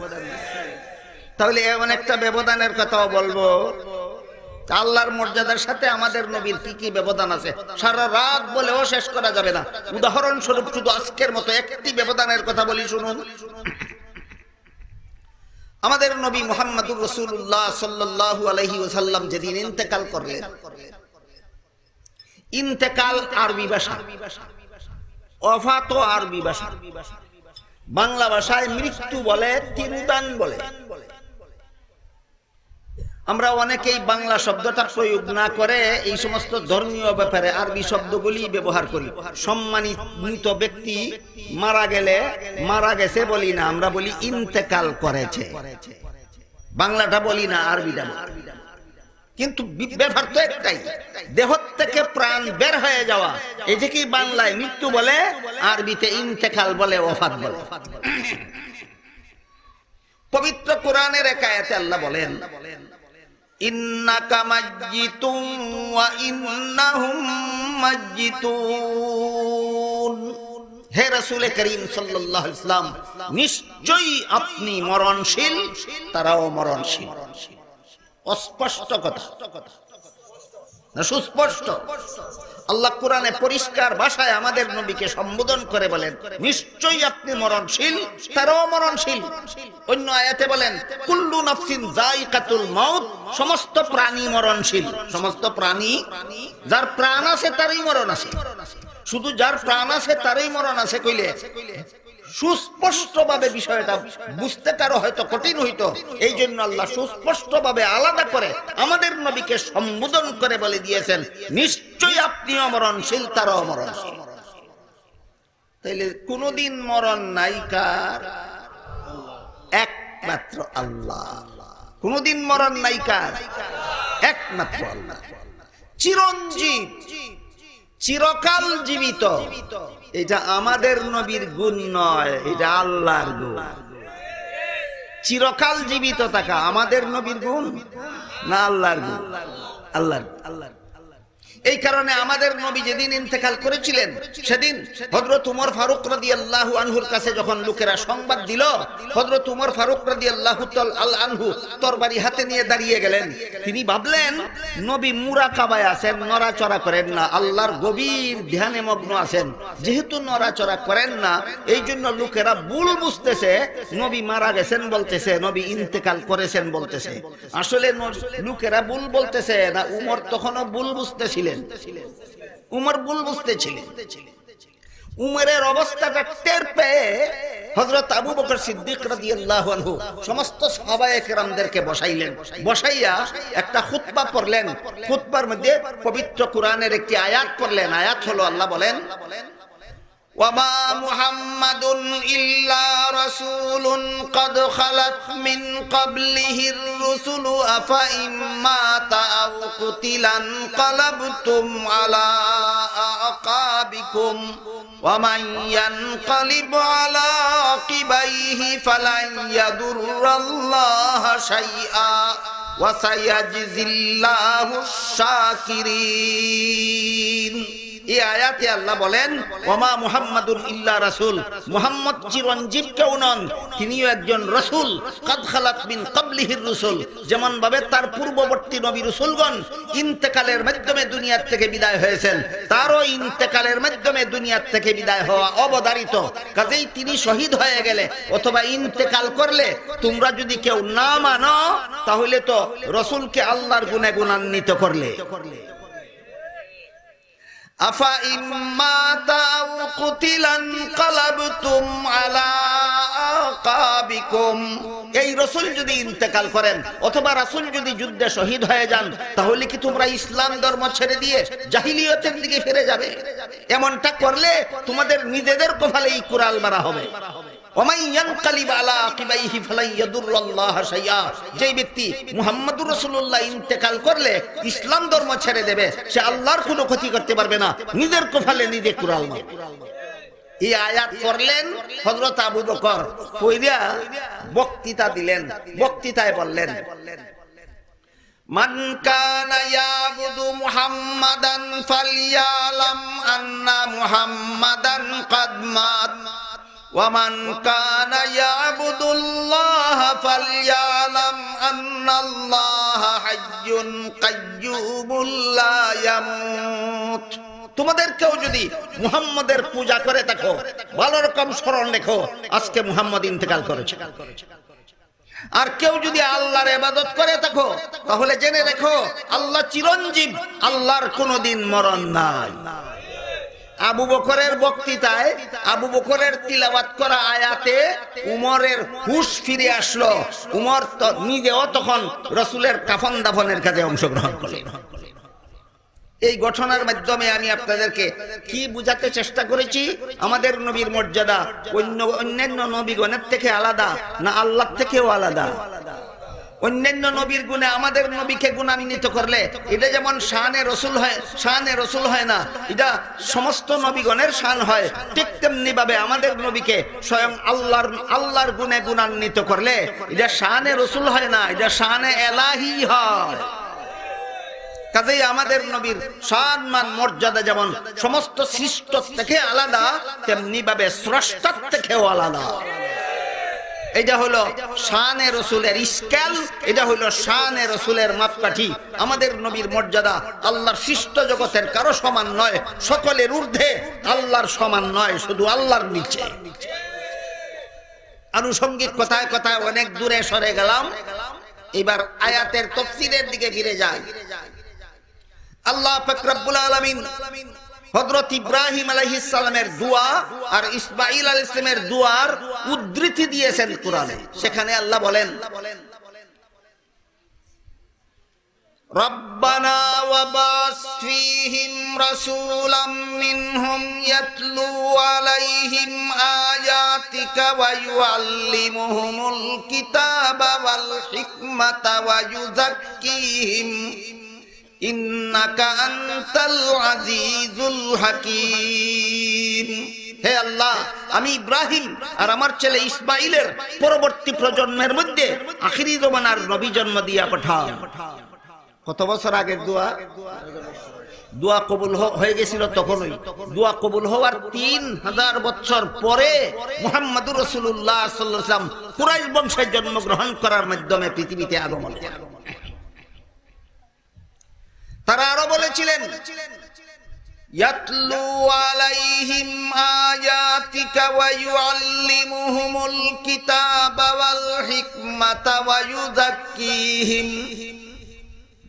তাহলে এমন একটা ব্যবধানের কথাও বলবো, আল্লাহর মর্যাদার সাথে আমাদের নবীর কি কি ব্যবধান আছে সারা রাত বলেও শেষ করা যাবে না। উদাহরণস্বরূপ শুধু আজকের মতো একটি ব্যবধানের কথা বলি, শুনুন। আমাদের নবী মুহাম্মদুর রাসূলুল্লাহ সাল্লাল্লাহু আলাইহি ওয়াসাল্লাম যেদিন ইন্তেকাল করলেন, ইন্তেকাল আরবি ভাষা, ওয়াফাত আরবি ভাষা, বাংলা ভাষায় মৃত্যু বলে, তিরোধান বলে। আমরা অনেকেই বাংলা শব্দটা প্রয়োগ না করে এই সমস্ত ধর্মীয় ব্যাপারে আরবি শব্দগুলি ব্যবহার করি। সম্মানিত ব্যক্তি মারা গেলে মারা গেছে বলি না, আমরা বলি ইন্তেকাল করেছে। বাংলাটা বলি না, আরবিটা বলি। কিন্তু ব্যাপার তো একটাই, দেহ থেকে প্রাণ বের হয়ে যাওয়া, এটাকেই বাংলায় মৃত্যু বলে, আরবিতে ইন্তেকাল বলে, ওয়াফাত বলে। পবিত্র কোরআনের এক আয়াতে আল্লাহ বলেন, ইন্নাকা মাজ্জিতুন ওয়া ইন্নাহুম মাজ্জিতুন। হে রাসূল করিম সাল্লাল্লাহু আলাইহি ওয়াসাল্লাম, নিশ্চয়ই আপনি মরণশীল, তারাও মরণশীল। অস্পষ্ট কথা না সুস্পষ্ট? আল্লাহ কোরআনে পরিষ্কার ভাষায় আমাদের নবীকে সম্বোধন করে বলেন, নিশ্চয়ই আপনি মরণশীল, তারাও মরণশীল। অন্য আয়াতে বলেন, কুল্লু নাফসিন যায়িকাতুল মাউত, সমস্ত প্রাণী মরণশীল। সমস্ত প্রাণী, যার প্রাণ আছে তারই মরণ আছে। শুধু যার প্রাণ আছে তারই মরণ আছে কইলে সুস্পষ্টভাবে বিষয়টা বুঝতে কারো হয়তো কঠিন হইতো, এই জন্য আল্লাহ সুস্পষ্টভাবে আলাদা করে আমাদের নবীকে সম্বোধন করে বলে দিয়েছেন, নিশ্চয়ই আপনিও মরণশীল, তারাও মরণশীল। তাইলে কোনদিন মরণ নাই কার? একমাত্র আল্লাহ। কোনদিন মরণ নাই কার? একমাত্র আল্লাহ। চিরঞ্জীব, চিরকাল জীবিত, এটা আমাদের নবীর গুণ নয়, এটা আল্লাহর গুণ। চিরকাল জীবিত থাকা আমাদের নবীর গুণ না আল্লাহর গুণ? আল্লাহর। এই কারণে আমাদের নবী যেদিন ইন্তেকাল করেছিলেন সেদিন হযরত উমর ফারুক রাদিয়াল্লাহু আনহুর কাছে যখন লোকেরা সংবাদ দিল, হযরত উমর ফারুক রাদিয়াল্লাহু তাআলা আনহু তরবারি হাতে নিয়ে দাঁড়িয়ে গেলেন। তিনি ভাবলেন নবী মুরাকাবায় আছেন, নড়াচড়া করেন না, আল্লাহর গভীর ধ্যানে মগ্ন আছেন। যেহেতু নড়াচড়া করেন না, এই জন্য লোকেরা ভুল বুঝতেছে, নবী মারা গেছেন বলতেছে, নবী ইন্তেকাল করেছেন বলতেছে। আসলে লোকেরা ভুল বলতেছে না, উমর তখনও ভুল বুঝতেছিলেন। উমর ভুল বুঝতেছিলেন। উমরের অবস্থাটা টের পেয়ে হযরত আবু বকর সিদ্দিক রাদিয়াল্লাহু আনহু সমস্ত সাহাবায়ে কেরামদেরকে বসাইলেন। বসাইয়া একটা খুতবা পড়লেন। খুতবার মধ্যে পবিত্র কোরআনের একটি আয়াত পড়লেন। আয়াত হলো, আল্লাহ বলেন, ওয়ামা মুহাম্মাদুন ইল্লা রাসূলুন ক্বাদ খালাত মিন ক্বাবলিহির রুসুলু আফা ইম্মাতা আও কুতিলান ক্বালাবতুম আলা আকাবিকুম ওয়া মান ইয়ানকালিব আলা আকিবাইহি ফালান ইয়াদুররাল্লাহা শাইআ ওয়া সায়াজজিল্লাহুশ শাকিরিন। এই আয়াতে আল্লাহ বলেন, ওমা মুহাম্মাদুন ইল্লা রাসূল, মুহাম্মদ চিরঞ্জীব কেউ নন, তিনিও একজন রাসূল। কাদ খালাত মিন ক্বাবলিহির রাসূল, যেমন ভাবে তার পূর্ববর্তী নবী রাসূলগণ ইন্তেকালের মাধ্যমে দুনিয়া থেকে বিদায় হয়েছেন, তারও ইন্তেকালের মাধ্যমে দুনিয়া থেকে বিদায় হওয়া অবধারিত। কাজেই তিনি শহীদ হয়ে গেলে অথবা ইন্তেকাল করলে তোমরা যদি কেউ না মানো, তাহলে তো রাসূলকে আল্লাহর গুণে গুণান্বিত করলে। আফা ইম্মাতা আও কুতিলান ক্বালাবতুম আলা আকাবিকুম, এই রাসূল যদি ইন্তেকাল করেন অথবা রাসূল যদি যুদ্ধে শহীদ হয়ে যান, তাহলে কি তোমরা ইসলাম ধর্ম ছেড়ে দিয়ে জাহিলিয়তের দিকে ফিরে যাবে? এমনটা করলে তোমাদের নিজেদের কপালেই কুড়াল মারা হবে। ওমান ইয়ানকালিব আলা আকিবাইহি ফালান ইয়াদুররাল্লাহা শাইআ, যে ব্যক্তি মুহাম্মদুর রাসূলুল্লাহ ইন্তেকাল করলে ইসলাম ধর্ম ছেড়ে দেবে, সে আল্লাহর কোনো ক্ষতি করতে পারবে না, নিজের কপালে নিজে কুড়াল মারবে। এই আয়াত পড়লেন হযরত আবু বকর, কইরা বক্তৃতা দিলেন। বক্তৃতায় বললেন, মান কানা ইয়াবুদু মুহাম্মাদান ফালইয়ালাম আন্না মুহাম্মাদান কাদ মাত ওয়া মান কানা ইয়াবুদুল্লাহা ফালইয়ালাম আন্নাল্লাহা হাইয়্যুন কাইয়্যুমুল লা ইয়ামুত। তোমাদের কেউ যদি মুহাম্মদের পূজা করে থাকো, ভালো রকম স্মরণ রেখো, আজকে মুহাম্মদ ইন্তেকাল করেছে। আর কেউ যদি আল্লাহর ইবাদত করে থাকো, তাহলে জেনে রেখো আল্লাহ চিরঞ্জীব, আল্লাহর কোনোদিন মরণ নাই। আবু বকরের বক্তৃতায়, আবু বকরের তিলাওয়াত করা আয়াতে উমরের হুঁশ ফিরে আসলো। উমর তো নিজেও তখন রাসূলের কাফন দাফনের কাজে অংশগ্রহণ করলেন। এই ঘটনার মাধ্যমে আমি আপনাদেরকে কি বুঝাতে চেষ্টা করেছি? আমাদের নবীর মর্যাদা অন্যান্য নবীগণের থেকে আলাদা না আল্লাহ থেকেও আলাদা? অন্যান্য নবীর গুণে আমাদের নবীকে গুণান্বিত করলে এটা যেমন শানে রসুল হয়, শানে রসুল হয় না, এটা সমস্ত নবীগণের শান হয়। ঠিক তেমনি ভাবে আমাদের নবীকে স্বয়ং আল্লাহর গুণে গুণান্বিত করলে এটা শানে রসুল হয় না, এটা শানে এলাহি হয়। কাজেই আমাদের নবীর সম্মান মর্যাদা যেমন সমস্ত সৃষ্ট থেকে আলাদা, তেমনি ভাবে স্রষ্টার থেকেও আলাদা। এটা হলো শানে রসুলের স্কেল, এটা হলো শানে রসুলের মাপকাঠি। আমাদের নবীর মর্যাদা আল্লাহর সৃষ্ট জগতের কারো সমান নয়, সকলের ঊর্ধ্বে, আল্লাহর সমান নয়, শুধু আল্লাহর নিচে। আনুষঙ্গিক কথায় কথায় অনেক দূরে সরে গেলাম, এবার আয়াতের তাফসীরের দিকে ফিরে যাই। আল্লাহ পাক রব্বুল আলামিন হযরত ইব্রাহিম আলাইহিস সালামের দোয়া আর ইসমাঈল আলাইহিস সালামের দোয়ার উদ্ধৃতি দিয়েছেন কোরআনে। সেখানে আল্লাহ বলেন, রব্বানা ওয়াবাস ফীহিম রাসূলাম মিনহুম ইয়াতলু আলাইহিম আয়াতিকা ওয়া ইউআল্লিমুহুমুল কিতাবা ওয়াল হিকমাতা ওয়া ইউযাক্কিহিম ইন্নাকা আনতাল আজিজুল হাকীম। হে আল্লাহ, আমি ইব্রাহিম আর আমার ছেলে ইসমাঈলের পরবর্তী প্রজন্মের মধ্যে আখিরি জমানার নবী জন্ম দিয়া পাঠাও। কত বছর আগের দোয়া? দোয়া কবুল হয়ে গেছিল তখনই। দোয়া কবুল হওয়ার 3000 বছর পরে মুহাম্মদুর রাসূলুল্লাহ সাল্লাল্লাহু আলাইহি ওয়াসাল্লাম কুরাইশ বংশে জন্মগ্রহণ করার মাধ্যমে পৃথিবীতে আগমন করেন। তারা আরো বলেছিলেন, ইয়াতলু আলাইহিম আয়াতিকা ওয়া ইউআল্লিমুহুমুল কিতাবা ওয়াল হিকমাতা ওয়া ইউযাক্কিহিম।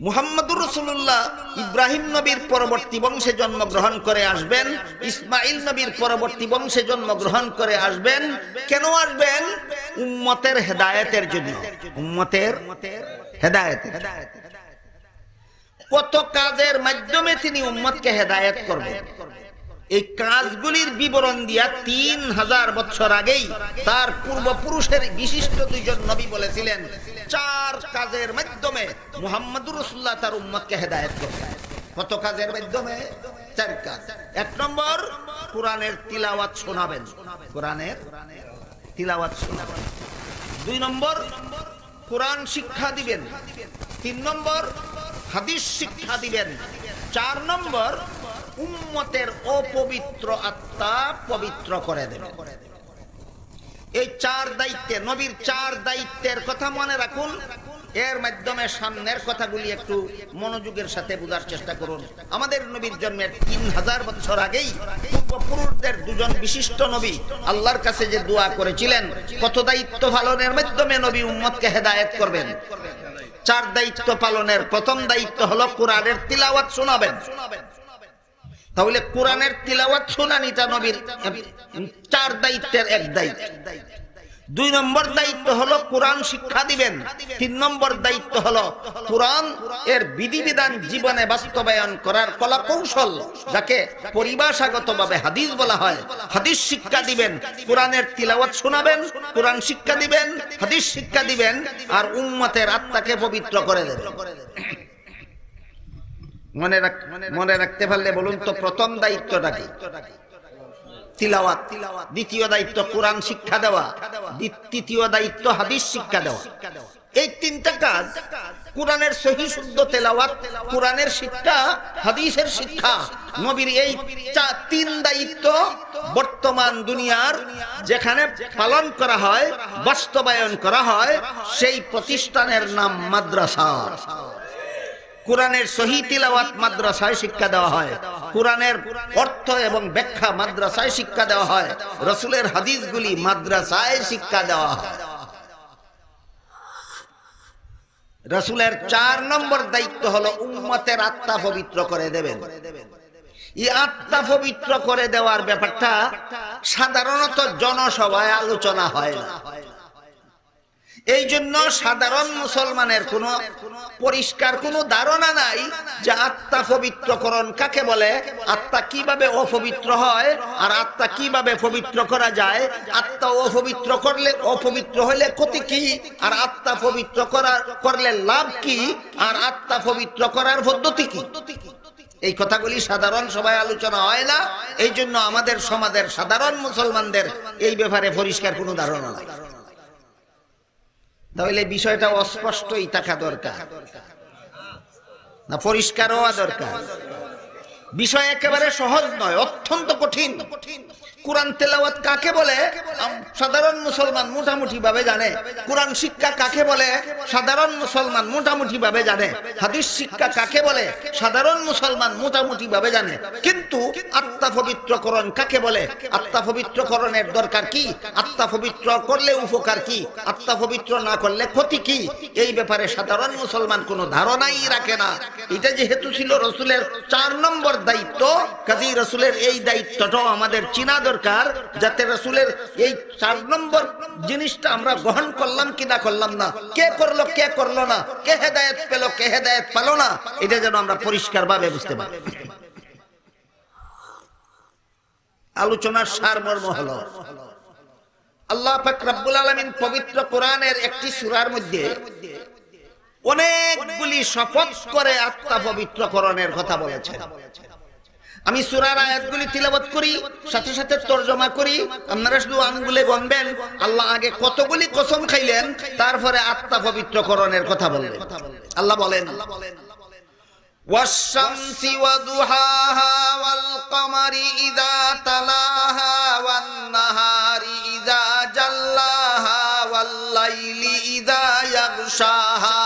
মুহাম্মদুর রাসূলুল্লাহ ইব্রাহিম নবীর পরবর্তী বংশে জন্মগ্রহণ করে আসবেন, ইসমাঈল নবীর পরবর্তী বংশে জন্মগ্রহণ করে আসবেন। কেন আসবেন? উম্মতের হেদায়েতের জন্য। উম্মতের হেদায়েতের। কত কাজের মাধ্যমে তিনি উম্মতকে হেদায়েত করবেন। এই কাজগুলির বিবরণ দিয়া 3000 বছর আগেই তার পূর্বপুরুষের বিশিষ্ট দুইজন নবী বলেছিলেন 4 কাজের মাধ্যমে মুহাম্মদুর রাসূলুল্লাহ তার উম্মতকে হেদায়েত করবেন। কত কাজের মাধ্যমে? 4 কাজ। 1 নম্বর, কোরআনের তিলাওয়াত শোনাবেন। কোরআনের তিলাওয়াত শোনাবেন। 2 নম্বর, কোরআন শিক্ষা দিবেন। 3 নম্বর, হাদিস শিক্ষা দিবেন। 4 নম্বর, উম্মতের অপবিত্র আত্মা পবিত্র করে দেবেন। এই 4 দায়িত্বে, নবীর 4 দায়িত্বের কথা মনে রাখুন। এর মাধ্যমে সামনের কথাগুলি একটু মনোযোগের সাথে বোঝার চেষ্টা করুন। আমাদের নবীর জন্মের 3000 বছর আগেই পূর্বপুরুষদের দুজন বিশিষ্ট নবী আল্লাহর কাছে যে দোয়া করেছিলেন, কত দায়িত্ব পালনের মাধ্যমে নবী উম্মতকে হেদায়েত করবেন। 4 দায়িত্ব পালনের প্রথম দায়িত্ব হলো কোরআনের তিলাওয়াত শোনাবেন। তাহলে কোরআনের তিলাওয়াত শোনানিটা নবীর 4 দায়িত্বের এক দায়িত্ব। 2 নম্বর দায়িত্ব হলো কোরআন শিক্ষা দিবেন। 3 নম্বর দায়িত্ব হলো কোরআন এর বিধিবিধান জীবনে বাস্তবায়ন করার কলা কৌশল, যাকে পরিভাষাগতভাবে হাদিস বলা হয়, হাদিস শিক্ষা দিবেন। কোরআনের তিলাওয়াত শোনাবেন, কোরআন শিক্ষা দিবেন, হাদিস শিক্ষা দিবেন, আর উম্মতের আত্মাকে পবিত্র করে দেবেন। মনে রাখতে পারলে বলুন তো প্রথম দায়িত্বটা কি? তিলাওয়াত। দ্বিতীয় দায়িত্ব কোরআন শিক্ষা দেওয়া। তৃতীয় দায়িত্ব হাদিস শিক্ষা দেওয়া। এই 3টা কাজ, কোরআনের সহিহ শুদ্ধ তেলাওয়াত, কোরআনের শিক্ষা, হাদিসের শিক্ষা, নবীর এই 3 দায়িত্ব বর্তমান দুনিয়ার যেখানে পালন করা হয়, বাস্তবায়ন করা হয়, সেই প্রতিষ্ঠানের নাম মাদ্রাসা। কোরআনের সহিহ তিলাওয়াত মাদ্রাসায় শিক্ষা দেওয়া হয়, কোরআনের অর্থ এবং ব্যাখ্যা মাদ্রাসায় শিক্ষা দেওয়া হয়, রাসূলের হাদিসগুলি মাদ্রাসায় শিক্ষা দেওয়া হয়। রাসূলের 4 নম্বর দায়িত্ব হলো উম্মতের আত্মা পবিত্র করে দেবেন। এই আত্মা পবিত্র করে দেওয়ার ব্যাপারটা সাধারণত জনসভায় আলোচনা হয় না। এই জন্য সাধারণ মুসলমানের কোনো পরিষ্কার কোনো ধারণা নাই যে আত্মা পবিত্রকরণ কাকে বলে, আত্মা কিভাবে অপবিত্র হয়, আর আত্মা কিভাবে পবিত্র করা যায়, আত্মা অপবিত্র হলে ক্ষতি কি, আর আত্মা পবিত্র করলে লাভ কি, আর আত্মা পবিত্র করার পদ্ধতি কি। এই কথাগুলি সাধারণ সভায় আলোচনা হয় না। এই জন্য আমাদের সমাজের সাধারণ মুসলমানদের এই ব্যাপারে পরিষ্কার কোনো ধারণা নাই। তাহলে বিষয়টা অস্পষ্টই থাকা দরকার না, পরিষ্কার হওয়া দরকার। বিষয় একেবারে সহজ নয়, অত্যন্ত কঠিন। কোরআন তেলাওয়াত কাকে বলে সাধারণ মুসলমান মোটামুটি ভাবে জানে। কোরআন শিক্ষা কাকে বলে সাধারণ মুসলমান মোটামুটি ভাবে জানে। হাদিস শিক্ষা কাকে বলে সাধারণ মুসলমান মোটামুটি ভাবে জানে। কিন্তু আত্মা পবিত্রকরণ কাকে বলে, আত্মা পবিত্রকরণের দরকার কি, আত্মা পবিত্র করলে উপকার কি, আত্মা পবিত্র না করলে ক্ষতি কি, এই ব্যাপারে সাধারণ মুসলমান কোনো ধারণাই রাখে না। এটা যেহেতু ছিল রাসূলের 4 নম্বর দায়িত্ব, কাজী রাসূলের এই দায়িত্বটাও আমাদের চিনা দরকার, যাতে রাসূলের এই 4 নম্বর জিনিসটা আমরা গ্রহণ করলাম কি না করলাম না, কে করলো কে করলো না, কে হেদায়েত পেল কে হেদায়েত পেল না, এটা যেন আমরা পরিষ্কারভাবে বুঝতে পারি। আলোচনার সারমর্ম হলো আল্লাহ পাক রব্বুল আলামিন পবিত্র কোরআনের একটি সূরার মধ্যে অনেকগুলি শপথ করে আত্মা পবিত্রকরণের কথা বলেছেন। আমি সূরার আয়াতগুলি তিলাওয়াত করি, সাথে সাথে তরজমা করি, আপনারা শুধু আঙ্গুলে গণবেন আল্লাহ আগে কতগুলি কসম খাইলেন, তারপরে আত্মা পবিত্রকরণের কথা বললেন। আল্লাহ বলেন والشمس وضحاها والقمر إذا تلاها والنهار إذا جلاها والليل إذا يغشاها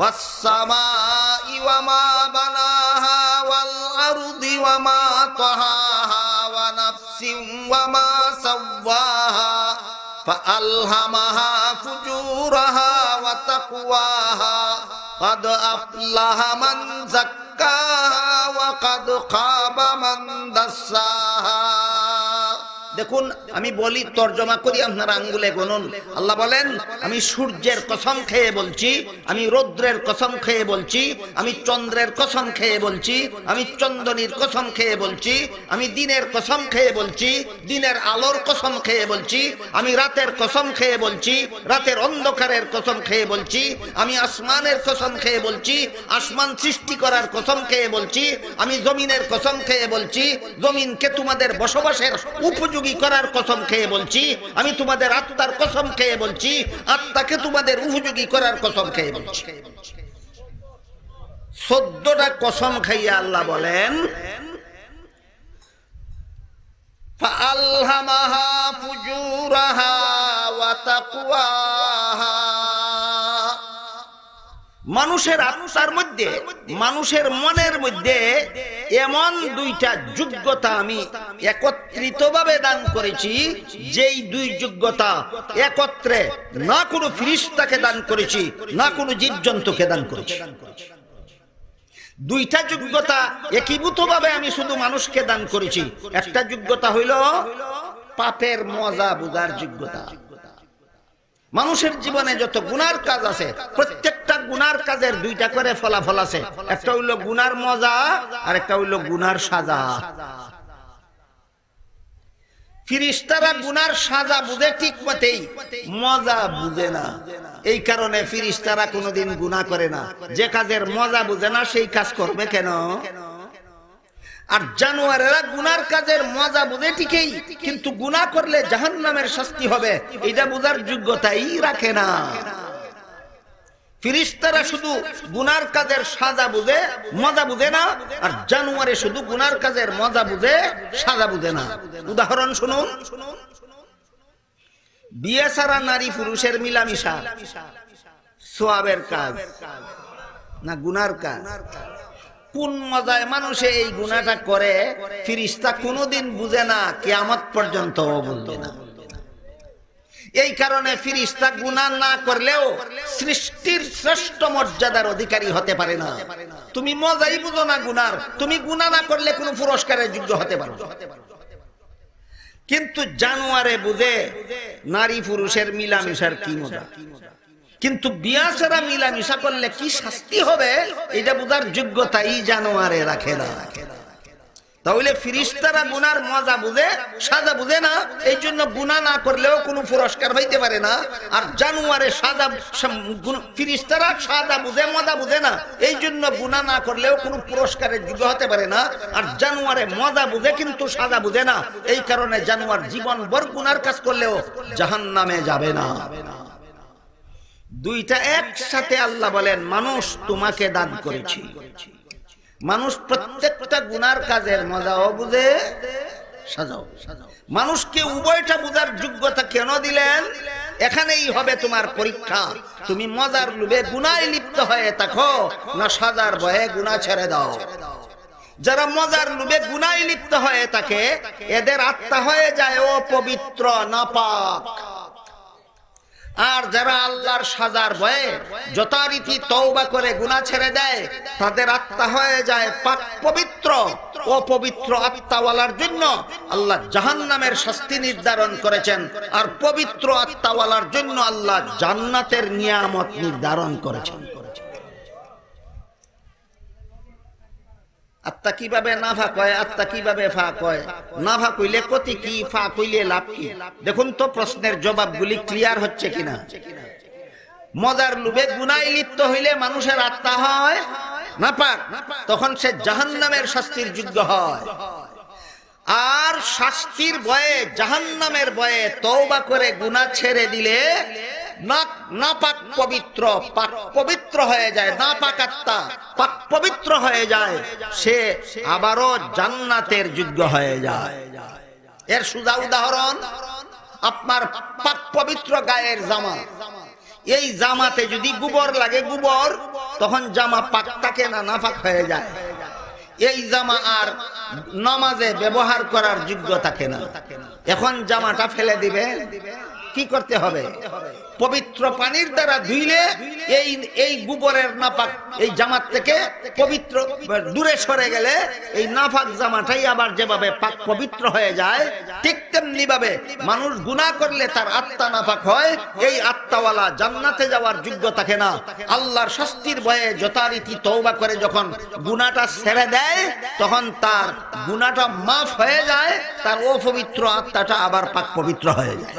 والسماء وما بناها والأرض وما طحاها ونفس وما سواها فألهمها فجورها وتقواها قد أفلح من زكاها وقد خاب من دساها। দেখুন আমি বলি তরজমা করি, আপনারা আঙ্গুলে গুনুন। আল্লাহ বলেন আমি সূর্যের কসম খেয়ে বলছি, আমি রৌদ্রের কসম খেয়ে বলছি, আমি চন্দ্রের কসম খেয়ে বলছি, আমি চন্দনীর কসম খেয়ে বলছি, আমি দিনের কসম খেয়ে বলছি, দিনের আলোর কসম খেয়ে বলছি, আমি রাতের কসম খেয়ে বলছি, রাতের অন্ধকারের কসম খেয়ে বলছি, আমি আসমানের কসম খেয়ে বলছি, আসমান সৃষ্টি করার কসম খেয়ে বলছি, আমি জমিনের কসম খেয়ে বলছি, জমিনকে তোমাদের বসবাসের উপযোগী করার কসম খেয়ে বলছি, আমি তোমাদের আত্মার কসম খেয়ে বলছি, আত্মাকে তোমাদের উপযোগী করার কসম খেয়ে বলছি। 14টা কসম খাইয়া আল্লাহ বলেন ফাআলহামাহা ফুজুরাহা ওয়া তাকওয়াহা। মানুষের আত্মার মধ্যে, মানুষের মনের মধ্যে এমন 2টা যোগ্যতা আমি একত্রিতভাবে দান করেছি, যেই 2 যোগ্যতা একত্রে না কোনো ফেরেশতাকে দান করেছি, না কোনো জীবজন্তুকে দান করেছি। 2টা যোগ্যতা একীভূতভাবে আমি শুধু মানুষকে দান করেছি। একটা যোগ্যতা হইল পাপের মজা বুঝার যোগ্যতা। মানুষের জীবনে যত গুনার কাজ আছে, প্রত্যেকটা গুনার কাজের 2টা করে ফলাফল আছে। একটা হইল গুনার মজা, আর একটা হইল গুনার সাজা। ফেরেশতারা গুনার সাজা বুঝে ঠিক মতেই, মজা বুঝে না। এই কারণে ফেরেশতারা কোনোদিন গুনাহ করে না। যে কাজের মজা বুঝে না সেই কাজ করবে কেন? আর জানোয়ারেরা গুনার কাজের মজা বুঝে ঠিকই, কিন্তু গুনাহ করলে জাহান্নামের শাস্তি হবে এটা বুঝার যোগ্যতাই রাখে না। ফেরেশতারা শুধু গুনার কাজের সাজা বুঝে, মজা বুঝে না, আর জানোয়ারে শুধু গুনার কাজের মজা বুঝে, সাজা বুঝে না। উদাহরণ শুনুন, বিয়ে ছাড়া নারী পুরুষের মিলামিশা সওয়াবের কাজ না গুনার কাজ? কোন মজায় মানুষে এই গুনাহটা করে ফেরেশতা কোনোদিন বুঝে না, কিয়ামত পর্যন্ত বুঝবে না। এই কারণে ফেরেশতা গুনাহ না করলেও সৃষ্টির শ্রেষ্ঠ মর্যাদার অধিকারী হতে পারে না। তুমি মজাই বুঝো না গুনার, তুমি গুনাহ না করলে কোনো পুরস্কারের যোগ্য হতে পারো না। কিন্তু জানোয়ারে বুঝে নারী পুরুষের মিলামিশার কি মজা, কিন্তু বিয়া ছাড়া মিলামিশা করলে কি শাস্তি হবে এটা বুঝার যোগ্যতাই জানোয়ারে রাখে না। তাহলে ফেরেশতারা গুনার মজা বুঝে, সাজা বুঝে না, এই জন্য গুনাহ না করলেও কোনো পুরস্কার হইতে পারে না। আর জানোয়ারে সাজা, ফেরেশতারা সাজা বুঝে, মজা বুঝে না, এই জন্য গুনাহ না করলেও কোনো পুরস্কারের যোগ্য হতে পারে না। আর জানোয়ারে মজা বুঝে কিন্তু সাজা বুঝে না, এই কারণে জানোয়ার জীবন ভর গুনার কাজ করলেও জাহান্নামে যাবে না। 2টা একসাথে আল্লাহ বলেন মানুষ তোমাকে দান করেছি। মানুষ প্রত্যেকটা গুনার কাজের মজাও বুঝে, সাজাও। মানুষকে উভয়টা বোঝার যোগ্যতা কেন দিলেন? এখানেই হবে তোমার পরীক্ষা। তুমি মজার লোভে গুনায় লিপ্ত হয়ে থাকো না সাজার ভয়ে গুনাহ ছেড়ে দাও। যারা মজার লোভে গুনায় লিপ্ত হয়ে থাকে এদের আত্মা হয়ে যায় অপবিত্র, নাপাক। আর যারা আল্লাহর সাজার ভয়ে যথারীতি তওবা করে গুনাহ ছেড়ে দেয় তাদের আত্মা হয়ে যায় পাক পবিত্র। অপবিত্র আত্মাওয়ালার জন্য আল্লাহ জাহান্নামের শাস্তি নির্ধারণ করেছেন, আর পবিত্র আত্মাওয়ালার জন্য আল্লাহ জান্নাতের নিয়ামত নির্ধারণ করেছেন। আত্মা কিভাবে নাফাক হয়, আত্মা কিভাবে ফাঁক হয়? নাফাক হইলে ক্ষতি কি, ফাঁক হইলে লাভ কি? দেখুন তো প্রশ্নের জবাবগুলি ক্লিয়ার হচ্ছে কিনা। মজার লোভে গুনায় লিপ্ত হইলে মানুষের আত্মা হয় নাপাক, তখন সে জাহান্নামের শাস্তির যোগ্য হয়। আর শাস্তির ভয়ে, জাহান্নামের ভয়ে তওবা করে গুনাহ ছেড়ে দিলে নাপাক পবিত্র, পাক পবিত্র হয়ে যায়। নাপাক আত্মা পাক পবিত্র হয়ে যায়, সে আবারও জান্নাতের যোগ্য হয়ে যায়। এর সোজা উদাহরণ আপনার পাক পবিত্র গায়ের জামা। এই জামাতে যদি গোবর লাগে, গোবর, তখন জামা পাক থাকে না, নাপাক হয়ে যায়। এই জামা আর নামাজে ব্যবহার করার যোগ্য থাকে না। এখন জামাটা ফেলে দিবে, কি করতে হবে? পবিত্র পানির দ্বারা ধুইলে এই গোবরের নাপাক এই জামাত থেকে পবিত্র দূরে সরে গেলে এই নাপাক জামাটাই আবার যেভাবে পাক পবিত্র হয়ে যায়, ঠিক তেমনি ভাবে মানুষ গুনাহ করলে তার আত্মা নাপাক হয়। এই আত্মাওয়ালা জান্নাতে যাওয়ার যোগ্য থাকে না। আল্লাহর শাস্তির ভয়ে যথারীতি তওবা করে যখন গুনাহটা ছেড়ে দেয় তখন তার গুনাহটা মাফ হয়ে যায়, তার অপবিত্র আত্মাটা আবার পাক পবিত্র হয়ে যায়।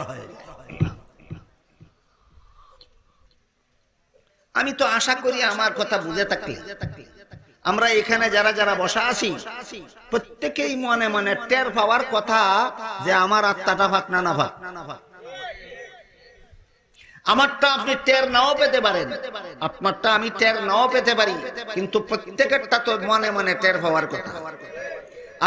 আমি তো আশা করি আমার কথা বুঝে থাকলে আমরা এখানে যারা যারা বসা আছি প্রত্যেকেই মনে মনে টের পাওয়ার কথা যে আমার আত্মাটা পাক না নাপাক। আমারটা আপনি টের নাও পেতে পারেন, আপনারটা আমি টের নাও পেতে পারি, কিন্তু প্রত্যেকেরটা তো মনে মনে টের পাওয়ার কথা।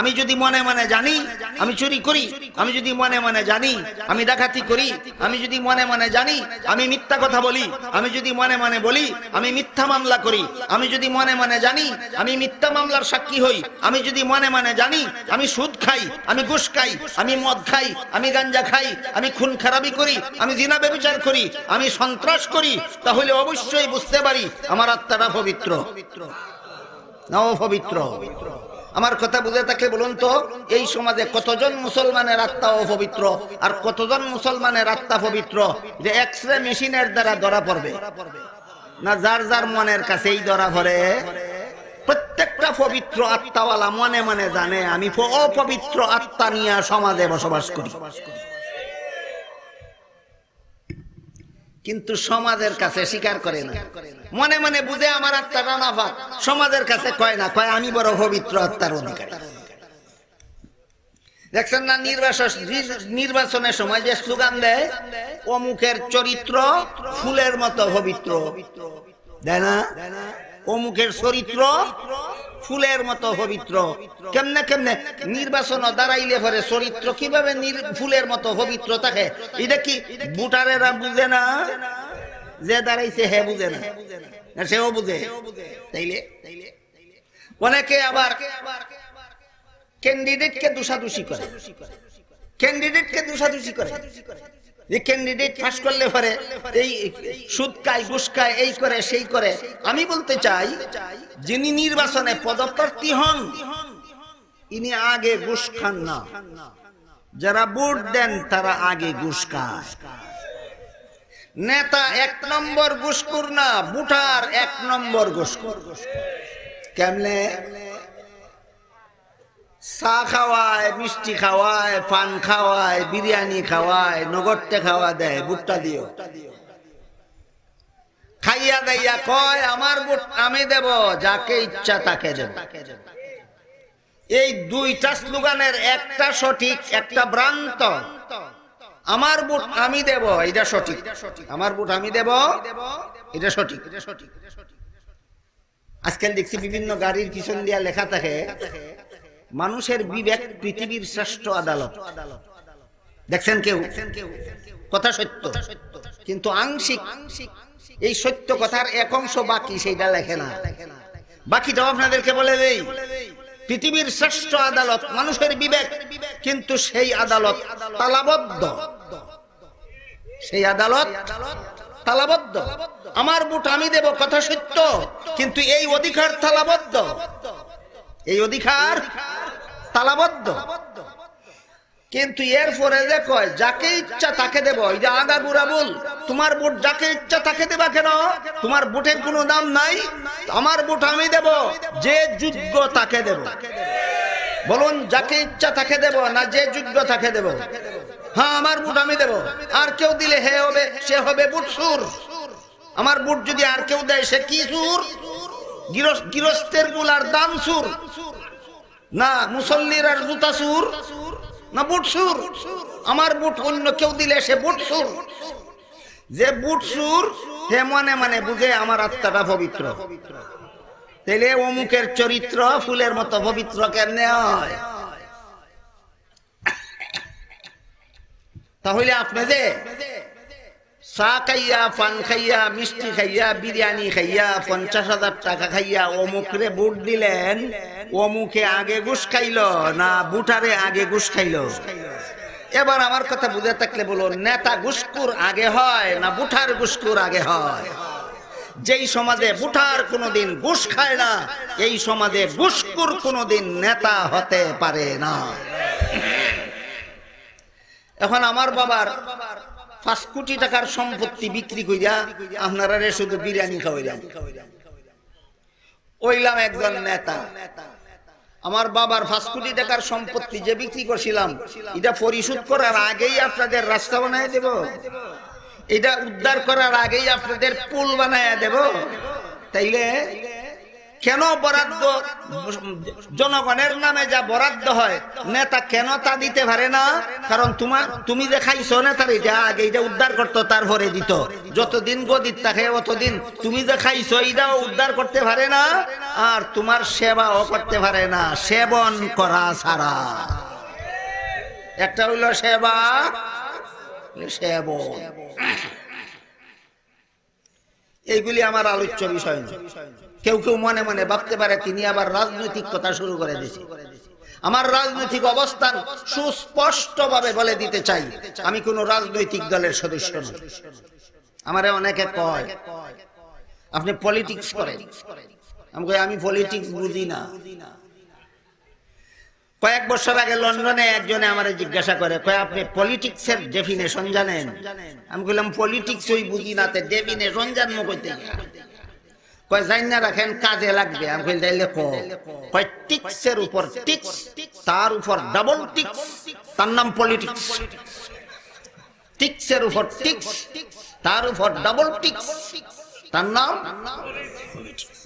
আমি যদি মনে মনে জানি আমি চুরি করি, আমি যদি মনে মনে জানি আমি ডাকাতি করি, আমি যদি মনে মনে জানি আমি মিথ্যা কথা বলি, আমি যদি মনে মনে বলি আমি মিথ্যা মামলা করি, আমি যদি মনে মনে জানি আমি মিথ্যা মামলার সাক্ষী হই, আমি যদি মনে মনে জানি আমি সুদ খাই, আমি ঘুষ খাই, আমি মদ খাই, আমি গাঞ্জা খাই, আমি খুন খারাপি করি, আমি জিনা ব্যভিচার করি, আমি সন্ত্রাস করি, তাহলে অবশ্যই বুঝতে পারি আমার আত্মাটা পবিত্র না অপবিত্র। আমার কথা বুঝে থাকলে বলুন তো, এই সমাজে কতজন মুসলমানের আত্মা অপবিত্র আর কতজন মুসলমানের আত্মা পবিত্র? যে এক্সরে মেশিনের দ্বারা ধরা পড়বে না যার যার মনের কাছেই ধরা পড়ে? প্রত্যেকটা পবিত্র আত্মাওয়ালা মনে মনে জানে আমি অপবিত্র আত্মা নিয়ে সমাজে বসবাস করি, কিন্তু সমাজের কাছে স্বীকার করে না। মনে মনে বুঝে আমার আত্মাটা নাপাক, সমাজের কাছে কয় না, কয় আমি বড় পবিত্র আত্মার অধিকারী। দেখছেন না নির্বাচনের সময় যে স্লোগান দেয়, অমুকের চরিত্র ফুলের মতো পবিত্র, দেয় না? অমুকের চরিত্র ফুলের মতো পবিত্র। কেমনে কেমনে নির্বাচন দাঁড়াইলে পরে চরিত্র কিভাবে ফুলের মতো পবিত্র থাকে? এটা কি ভোটারেরা বুঝে না? যে দাঁড়াইছে হে বুঝে না, সেও বুঝে। তাইলে অনেকে আবার ক্যান্ডিডেটকে দোষাদোষি করে, ক্যান্ডিডেটকে দোষাদোষি করে যে ক্যান্ডিডেট পাস করলে পরে এই সুদ খায়, ঘুষ খায়, এই করে সেই করে। আমি বলতে চাই যিনি নির্বাচনে পদপ্রার্থী হন ইনি আগে ঘুষ খান না, যারা ভোট দেন তারা আগে ঘুষ খায়। নেতা 1 নম্বর ঘুষখোর না, ভোটার 1 নম্বর ঘুষখোর। কেমনে? চা খাওয়ায়, মিষ্টি খাওয়ায়, পান খাওয়ায়, বিরিয়ানি খাওয়ায়, নগদে খাওয়া দেয়, ভুট্টা দিও। খাইয়া দাইয়া কয় আমার ভোট আমি দেব, যাকে ইচ্ছা তাকে দেব। এই দুইটা স্লোগানের একটা সঠিক, একটা ভ্রান্ত। আমার ভোট আমি দেব এটা সঠিক, আমার ভোট আমি দেব এটা সঠিক। আজকাল দেখছি বিভিন্ন গাড়ির পিছন দিয়া লেখা থাকে মানুষের বিবেক পৃথিবীর শ্রেষ্ঠ আদালত। দেখছেন কেউ কথা সত্য, কিন্তু আংশিক এই সত্য কথার এক অংশ বাকি, সেইটা লেখে না। বাকিটাও আপনাদেরকে বলে দেই, পৃথিবীর শ্রেষ্ঠ আদালত মানুষের বিবেক, কিন্তু সেই আদালত তালাবদ্ধ। সেই আদালত তালাবদ্ধ। আমার ভোট আমি দেব, কথা সত্য, কিন্তু এই অধিকার তালাবদ্ধ। এই অধিকার তালাবদ্ধ। কিন্তু এরপরে যে কয় যাকে ইচ্ছা তাকে দেব, এই যে আগাগোড়া বল, তোমার ভোট যাকে ইচ্ছা তাকে দেবা কেন? তোমার ভোটের কোনো দাম নাই। আমার ভোট আমি দেব, যে যোগ্য তাকে দেব। বলুন, যাকে ইচ্ছা তাকে দেব না যে যোগ্য তাকে দেব? হ্যাঁ, আমার ভোট আমি দেব। আর কেউ দিলে হে হবে, সে হবে ভোট সুর। আমার ভোট যদি আর কেউ দেয়, সে কি সুর? গৃহস্থের গুলার দাম সুর না, মুসল্লির আর জুতা সুর না, বুট সুর। আমার বুট অন্য কেউ দিলে সে বুট সুর। যে বুট সুর হে মনে মনে বুঝে আমার আত্মাটা পবিত্র। তাইলে অমুকের চরিত্র ফুলের মতো পবিত্র কেমনে হয়? তাহলে আপনি যে চা খাইয়া, পান খাইয়া, মিষ্টি খাইয়া, বিরিয়ানি খাইয়া, 50,000 টাকা খাইয়া অমুকরে বুট দিলেন, অমুকে আগে ঘুষ খাইল না বুটারে আগে ঘুষ খাইল? এবার আমার কথা বুঝে থাকলে বলুন, নেতা ঘুষখোর আগে হয় না বুটার ঘুষখোর আগে হয়? যেই সমাজে বুটার কোনোদিন ঘুষ খায় না, এই সমাজে ঘুষখোর কোনোদিন নেতা হতে পারে না। এখন আমার বাবার 5 কোটি টাকার সম্পত্তি বিক্রি কইরা আপনারা শুধু বিরিয়ানি খাওয়াইলাম, ওইলাম একজন নেতা। আমার বাবার 5 কোটি টাকার সম্পত্তি যে বিক্রি করছিলাম, এটা পরিশোধ করার আগেই আপনাদের রাস্তা বানায় দেব, এটা উদ্ধার করার আগেই আপনাদের পুল বানায় দেব। তাইলে কেন বরাদ্দ, জনগণের নামে যা বরাদ্দ হয় নেতা কেন তা দিতে পারে না? কারণ তুমি যে খাইছো নেতার এটা আগে এটা উদ্ধার করতো, তারপরে দিত। যতদিন গদিত থাকে অতদিন তুমি যে খাইছো এটাও উদ্ধার করতে পারে না, আর তোমার সেবাও করতে পারে না সেবন করা ছাড়া। একটা হইল সেবা, সেবন। এইগুলি আমার আলোচ্য বিষয় না। কেউ কেউ মনে মনে ভাবতে পারে তিনি আবার রাজনৈতিক কথা শুরু করে দিয়েছে। আমার রাজনৈতিক অবস্থান সুস্পষ্ট ভাবে বলে দিতে চাই, আমি কোন রাজনৈতিক দলের সদস্য নই। আমারে অনেকে কয় আপনি পলিটিক্স করেন, আমি কই আমি পলিটিক্স বুঝি না। কয়েক বছর আগে লন্ডনে একজনে আমারে জিজ্ঞাসা করে, কয় আপনি পলিটিক্সের ডেফিনেশন জানেন? আমি কইলাম পলিটিক্স ওই বুঝি না, তে ডেফিনেশন জানবো কইতে? কয় জানি না, রাখেন কাজে লাগবে। আমি কই তাইলে কয় টিক্সের উপর টিক্স, তার উপর ডাবল টিক্স, তার নাম পলিটিক্স। টিক্সের উপর টিক্স, তার উপর ডাবল টিক্স, তার নাম পলিটিক্স।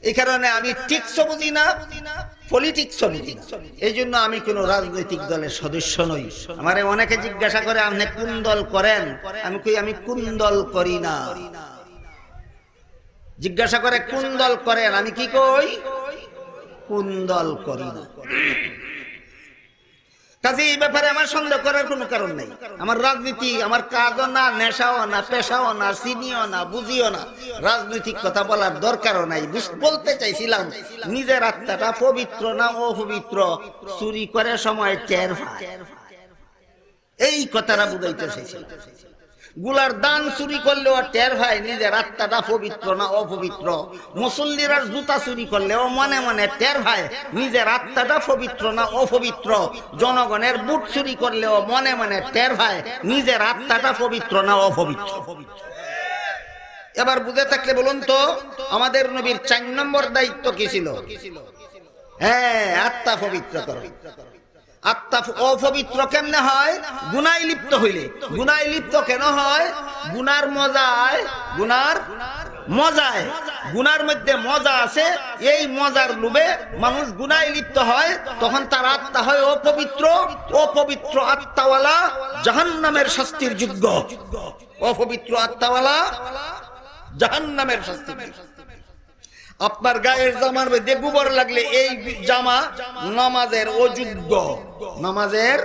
এই কারণে আমি টিক্সও বুঝি না, পলিটিক্সও বুঝি না। এই জন্য আমি কোন রাজনৈতিক দলের সদস্য নই। আমারে অনেকে জিজ্ঞাসা করে আপনি কোন দল করেন? আমি কই আমি কোন দল করি না। জিজ্ঞাসা করে কোন দল করেন? আমি কি কই? কোন দল করি না। কাজে এই ব্যাপারে আমার সন্দেহ করার কোনো কারণ নাই। আমার রাজনীতি আমার কাজও না, নেশাও না, পেশাও না, চিনিও না, বুঝিও না, রাজনৈতিক কথা বলার দরকারও নাই। বলতে চাইছিলাম নিজের আত্মাটা পবিত্র না অপবিত্র চুরি করে সময় টের পায়, এই কথাটা বুঝাইতে চাইছিলাম। গুলার দান চুরি করলেও টের ভাই নিজের আত্মাটা পবিত্র না অপবিত্র। মুসল্লির আর জুতা চুরি করলেও মনে মনে টের ভাই নিজের আত্মাটা পবিত্র না অপবিত্র। জনগণের বুট চুরি করলেও মনে মনে টের ভাই নিজের আত্মাটা পবিত্র না অপবিত্র। এবার বুঝে থাকলে বলুন তো, আমাদের নবীর 4 নম্বর দায়িত্ব কি ছিল? হ্যাঁ, আত্মা পবিত্র করো। আত্মা অপবিত্র কেমনে হয়? গুনায় লিপ্ত হইলে। গুনায় লিপ্ত কেন হয়? গুনার মজায়, গুনার মধ্যে মজা আছে, এই মজার লোভে মানুষ গুনায় লিপ্ত হয়, তখন তার আত্মা হয় অপবিত্র। অপবিত্র আত্মাওয়ালা জাহান্নামের শাস্তির যোগ্য। অপবিত্র আত্মাওয়ালা জাহান্নামের শাস্তির যোগ্য। আপনার গায়ের জামার মধ্যে গোবর লাগলে এই জামা নামাজের অযোগ্য, নামাজের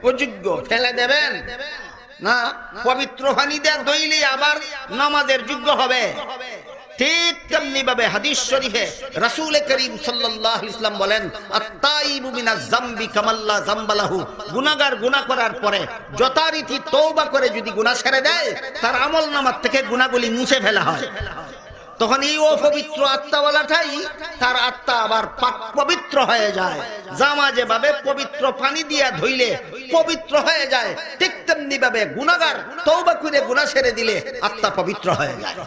অযোগ্য, ফেলে দেবেন না, পবিত্র পানি দিয়ে ধুইলে আবার নামাজের যোগ্য হবে। ঠিক তেমনি ভাবে হাদিস শরীফে রাসূল করিম সাল্লাল্লাহু আলাইহি ওয়াসাল্লাম বলেন, আত-তাইবু মিনাজ যামবি কামাল্লা যামবালাহু, গুনাহগার গুনাহ করার পরে যথারীতি তওবা করে যদি গুনাহ ছেড়ে দেয়, তার আমলনামার থেকে গুনাহগুলি মুছে ফেলা হয়। তখন এই অপবিত্র আত্মাওয়ালাটাই তার আত্মা আবার পাক পবিত্র হয়ে যায়। জামা যেভাবে পবিত্র পানি দিয়া ধুইলে পবিত্র হয়ে যায়, ঠিক তেমনি ভাবে গুনাহগার তওবা করে গুনাহ ছেড়ে দিলে আত্মা পবিত্র হয়ে যায়।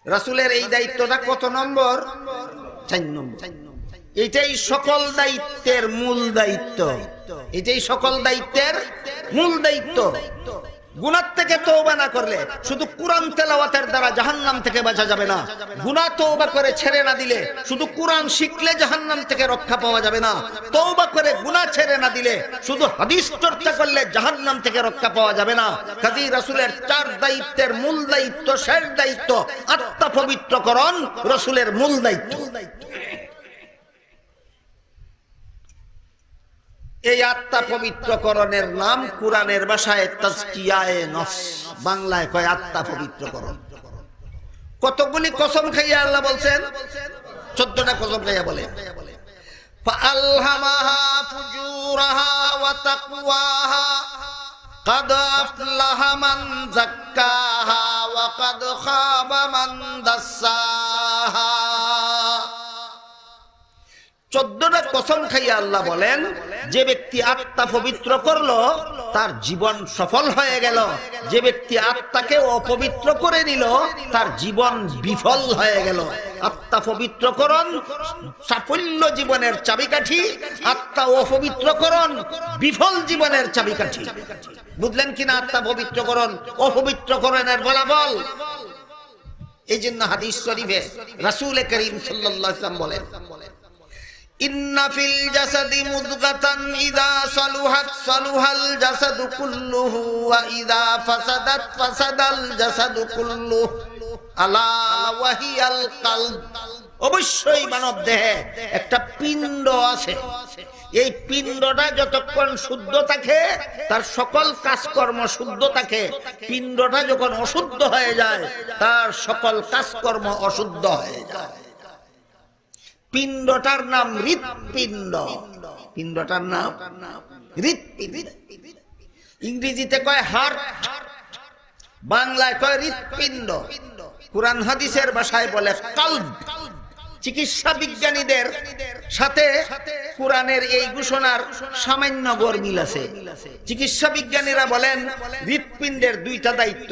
রাসূলের এই দায়িত্বটা কত নম্বর? 4 নম্বর। এটাই সকল দায়িত্বের মূল দায়িত্ব, এটাই সকল দায়িত্বের মূল দায়িত্ব। গুনাহ থেকে তওবা না করলে শুধু কোরআন তেলাওয়াতের দ্বারা জাহান্নাম থেকে বাঁচা যাবে না। গুনাহ তওবা করে ছেড়ে না দিলে শুধু কোরআন শিখলে জাহান্নাম থেকে রক্ষা পাওয়া যাবে না। তওবা করে গুনাহ ছেড়ে না দিলে শুধু হাদিস চর্চা করলে জাহান্নাম থেকে রক্ষা পাওয়া যাবে না। কাজী রাসূলের 4 দায়িত্বের মূল দায়িত্ব, শেষ দায়িত্ব আত্মা পবিত্রকরণ রাসূলের মূল দায়িত্ব। এই আত্মা পবিত্রকরণের নাম কুরআনের ভাষায় তাজকিয়ায়ে নফস, বাংলায় কয় আত্মা পবিত্রকরণ। কতগুলি কসম খাইয়া আল্লাহ বলছেন? 14টা কসম খাইয়া বলে, ফাআলহামাহা ফুজুরাহা ওয়া তাকওয়াহা قد أفلح من زكاها وقد خاب من دساها। 14টা কসম খাইয়া আল্লাহ বলেন, যে ব্যক্তি আত্মা পবিত্র করলো তার জীবন সফল হয়ে গেল, যে ব্যক্তি আত্মাকে অপবিত্র করে নিল তার জীবন বিফল হয়ে গেল। আত্মা পবিত্রকরণ সাফল্য জীবনের চাবিকাঠি, আত্মা অপবিত্রকরণ বিফল জীবনের চাবিকাঠি। বুঝলেন কিনা আত্মা পবিত্রকরণ অপবিত্রকরণের ফলাফল? এই জন্য হাদিস শরীফে রাসূল করিম সাল্লাল্লাহু আলাইহি ওয়াসাল্লাম বলেন, ইন্না ফিল জাসাদি মুদগাতান ইযা সালুহাত সালুহাল জাসাদু কুল্লুহু ওয়া ইযা ফাসাদাত ফাসাদাল জাসাদু কুল্লুহু আলা ওয়া হিয়াল কলব। অবশ্যই মানব দেহে একটা পিণ্ড আছে, এই পিণ্ডটা যতক্ষণ শুদ্ধ থাকে তার সকল কাজকর্ম শুদ্ধ থাকে। পিণ্ডটা যখন অশুদ্ধ হয়ে যায় তার সকল কাজকর্ম অশুদ্ধ হয়ে যায়। পিণ্ডটার নাম হৃৎপিণ্ড, পিণ্ডটার নাম হৃৎপিণ্ড। ইংরেজিতে কয় হার্ট, বাংলায় কয় হৃৎপিণ্ড, কুরআন হাদিসের ভাষায় বলে কলব। চিকিৎসা বিজ্ঞানীদের সাথে কুরআনের এই ঘোষণার সামান্য গরমিল আছে। চিকিৎসা বিজ্ঞানীরা বলেন হৃৎপিণ্ডের 2টা দায়িত্ব,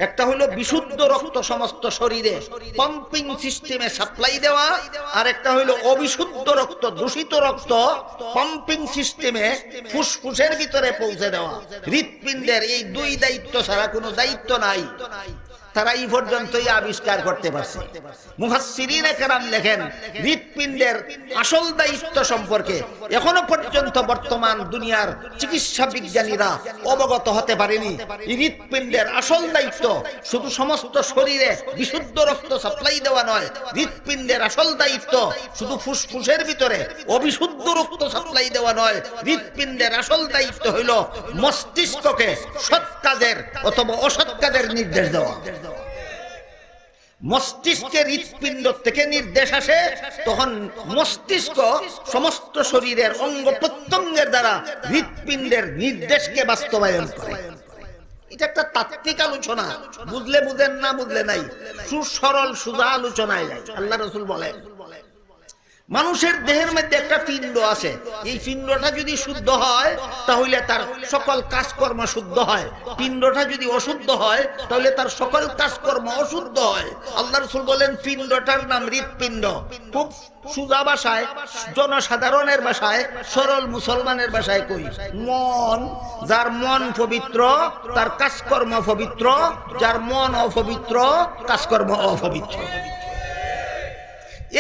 একটা হলো বিশুদ্ধ রক্ত সমস্ত শরীরে পাম্পিং সিস্টেমে সাপ্লাই দেওয়া, আর একটা হলো অবিশুদ্ধ রক্ত, দূষিত রক্ত পাম্পিং সিস্টেমে ফুসফুসের ভিতরে পৌঁছে দেওয়া। হৃৎপিণ্ডের এই 2 দায়িত্ব ছাড়া কোনো দায়িত্ব নাই। তারা এই পর্যন্তই আবিষ্কার করতে পারছে। মুফাসসিরিনে কেরাম লেখেন হৃৎপিণ্ডের আসল দায়িত্ব সম্পর্কে এখনো পর্যন্ত বর্তমান দুনিয়ার চিকিৎসা বিজ্ঞানীরা অবগত হতে পারেনি। হৃৎপিণ্ডের আসল দায়িত্ব শুধু সমস্ত শরীরে বিশুদ্ধ রক্ত সাপ্লাই দেওয়া নয়, হৃৎপিণ্ডের আসল দায়িত্ব শুধু ফুসফুসের ভিতরে অবিশুদ্ধ রক্ত সাপ্লাই দেওয়া নয়, হৃৎপিণ্ডের আসল দায়িত্ব হইল মস্তিষ্ককে সৎ কাজের অথবা অসৎ কাজের নির্দেশ দেওয়া। মস্তিষ্কের হৃৎপিণ্ড থেকে নির্দেশ আসে, তখন মস্তিষ্ক সমস্ত শরীরের অঙ্গ প্রত্যঙ্গের দ্বারা হৃৎপিণ্ডের নির্দেশকে বাস্তবায়ন করে। এটা একটা তাত্ত্বিক আলোচনা, বুঝলে বুঝেন, না বুঝলে নাই, সুসরল সুজা আলোচনায় যায়। আল্লাহ রাসূল বলেন মানুষের দেহের মধ্যে একটা পিণ্ড আছে, এই পিণ্ডটা যদি শুদ্ধ হয় তাহলে তার সকল কাজকর্ম শুদ্ধ হয়, পিণ্ডটা যদি অশুদ্ধ হয় তাহলে তার সকল কাজকর্ম অশুদ্ধ হয়। আল্লাহ রাসূল বলেন পিণ্ডটার নাম হৃৎপিণ্ড। খুব সুজা ভাষায়, জনসাধারণের ভাষায়, সরল মুসলমানের ভাষায় কই, মন। যার মন পবিত্র তার কাজকর্ম পবিত্র, যার মন অপবিত্র কাজকর্ম অপবিত্র।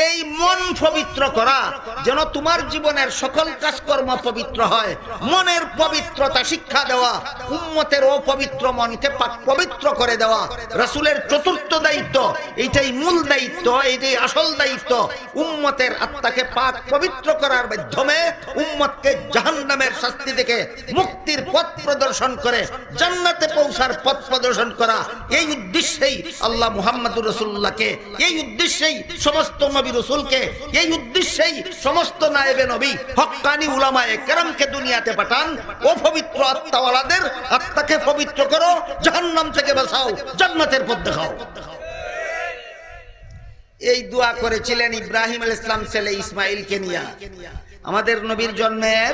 এই মন পবিত্র করা যেন তোমার জীবনের সকল কাজকর্ম পবিত্র হয়, মনের পবিত্রতা শিক্ষা দেওয়া, উম্মতের অপবিত্র মনকে পাক পবিত্র করে দেওয়া রাসূলের চতুর্থ দায়িত্ব। এইটাই মূল দায়িত্ব, এইটাই আসল দায়িত্ব। উম্মতের আত্মাকে পাক পবিত্র করার মাধ্যমে উম্মতকে জাহান্নামের শাস্তি থেকে মুক্তির পথ প্রদর্শন করে জান্নাতে পৌঁছার পথ প্রদর্শন করা। এই উদ্দেশ্যেই আল্লাহ মুহাম্মদুর রাসূলুল্লাহকে, এই উদ্দেশ্যেই সমস্ত নবী রাসূলকে, এই উদ্দেশ্যেই সমস্ত নায়েবে নবী হক্কানি উলামায়ে কেরামকে দুনিয়াতে পাঠান। অপবিত্র আত্মাওয়ালাদের আত্মাকে পবিত্র করো, জাহান্নাম থেকে বাঁচাও, জান্নাতের পথ দেখাও। এই দোয়া করেছিলেন ইব্রাহিম আলাইহিস সালাম ছেলে ইসমাঈলকে নিয়ে। আমাদের নবীর জন্মের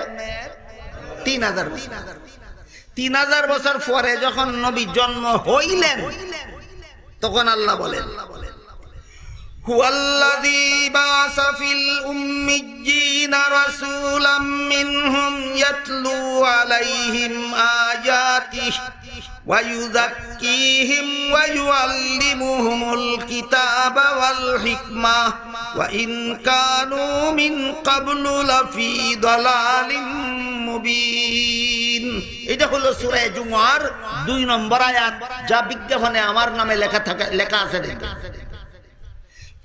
3000 বছর পরে যখন নবী জন্ম হইলেন, তখন আল্লাহ বলেন, হুয়াল্লাযী বা'আসা ফিল উম্মিয়্যিনা রাসূলাম মিনহুম ইয়াতলু আলাইহিম আয়াতিহি ওয়া ইউযাক্কিহিম ওয়া ইউআল্লিমুহুমুল কিতাবা ওয়াল হিকমাহ ওয়া ইন কানু মিন ক্বাবলু লাফি দালালিম মুবিন। এটা হলো সূরা জুমআর 2 নম্বর আয়াত, যা বিজ্ঞাপনে আমার নামে লেখা আছে।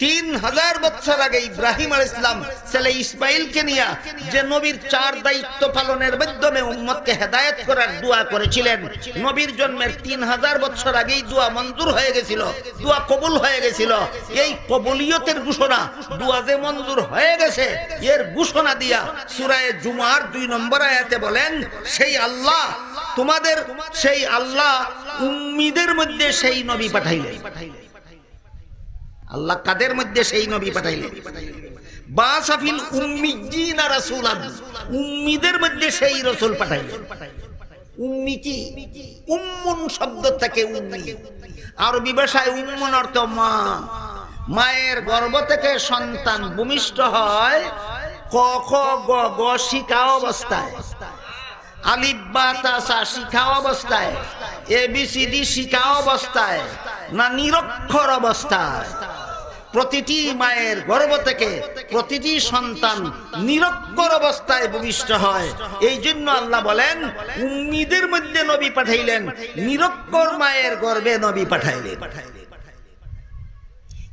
3000 বছর আগে ইব্রাহিম আলাইহিস সালাম ছেলে ইসমাঈলকে নিয়ে যে নবীর 4 দায়িত্ব পালনের মাধ্যমে উম্মতকে হেদায়েত করার দোয়া করেছিলেন, নবীর জন্মের 3000 বছর আগেই দোয়া মঞ্জুর হয়ে গেছিল, দোয়া কবুল হয়ে গেছিল। এই কবুলিয়তের ঘোষণা, দোয়া যে মঞ্জুর হয়ে গেছে এর ঘোষণা দিয়া সূরা জুমআর 2 নম্বর আয়াতে বলেন, সেই আল্লাহ তোমাদের, সেই আল্লাহ উম্মীদের মধ্যে সেই নবী পাঠাইলেন। আল্লাহ কাদের মধ্যে সেই নবী পাঠাইলেন? বাসাফিল উম্মিয়্যিনা রাসূলান, উম্মীদের মধ্যে সেই রাসূল পাঠাইলেন। উম্মি কি? উম্মুন শব্দ থেকে উম্মি, আরবি ভাষায় উম্মুন অর্থ মা। মায়ের গর্ভ থেকে সন্তান ভূমিষ্ঠ হয় ক খ গ গ শিখা অবস্থায়, আলিফ বা তা সা শিখা অবস্থায়, ABCD শিখা অবস্থায়, না নিরক্ষর অবস্থায়। প্রতিটি মায়ের গর্ভ থেকে প্রতিটি সন্তান নিরক্ষর অবস্থায় ভূমিষ্ঠ হয়। এই জন্য আল্লাহ বলেন উম্মীদের মধ্যে নবী পাঠাইলেন, নিরক্ষর মায়ের গর্ভে নবী পাঠাইলেন।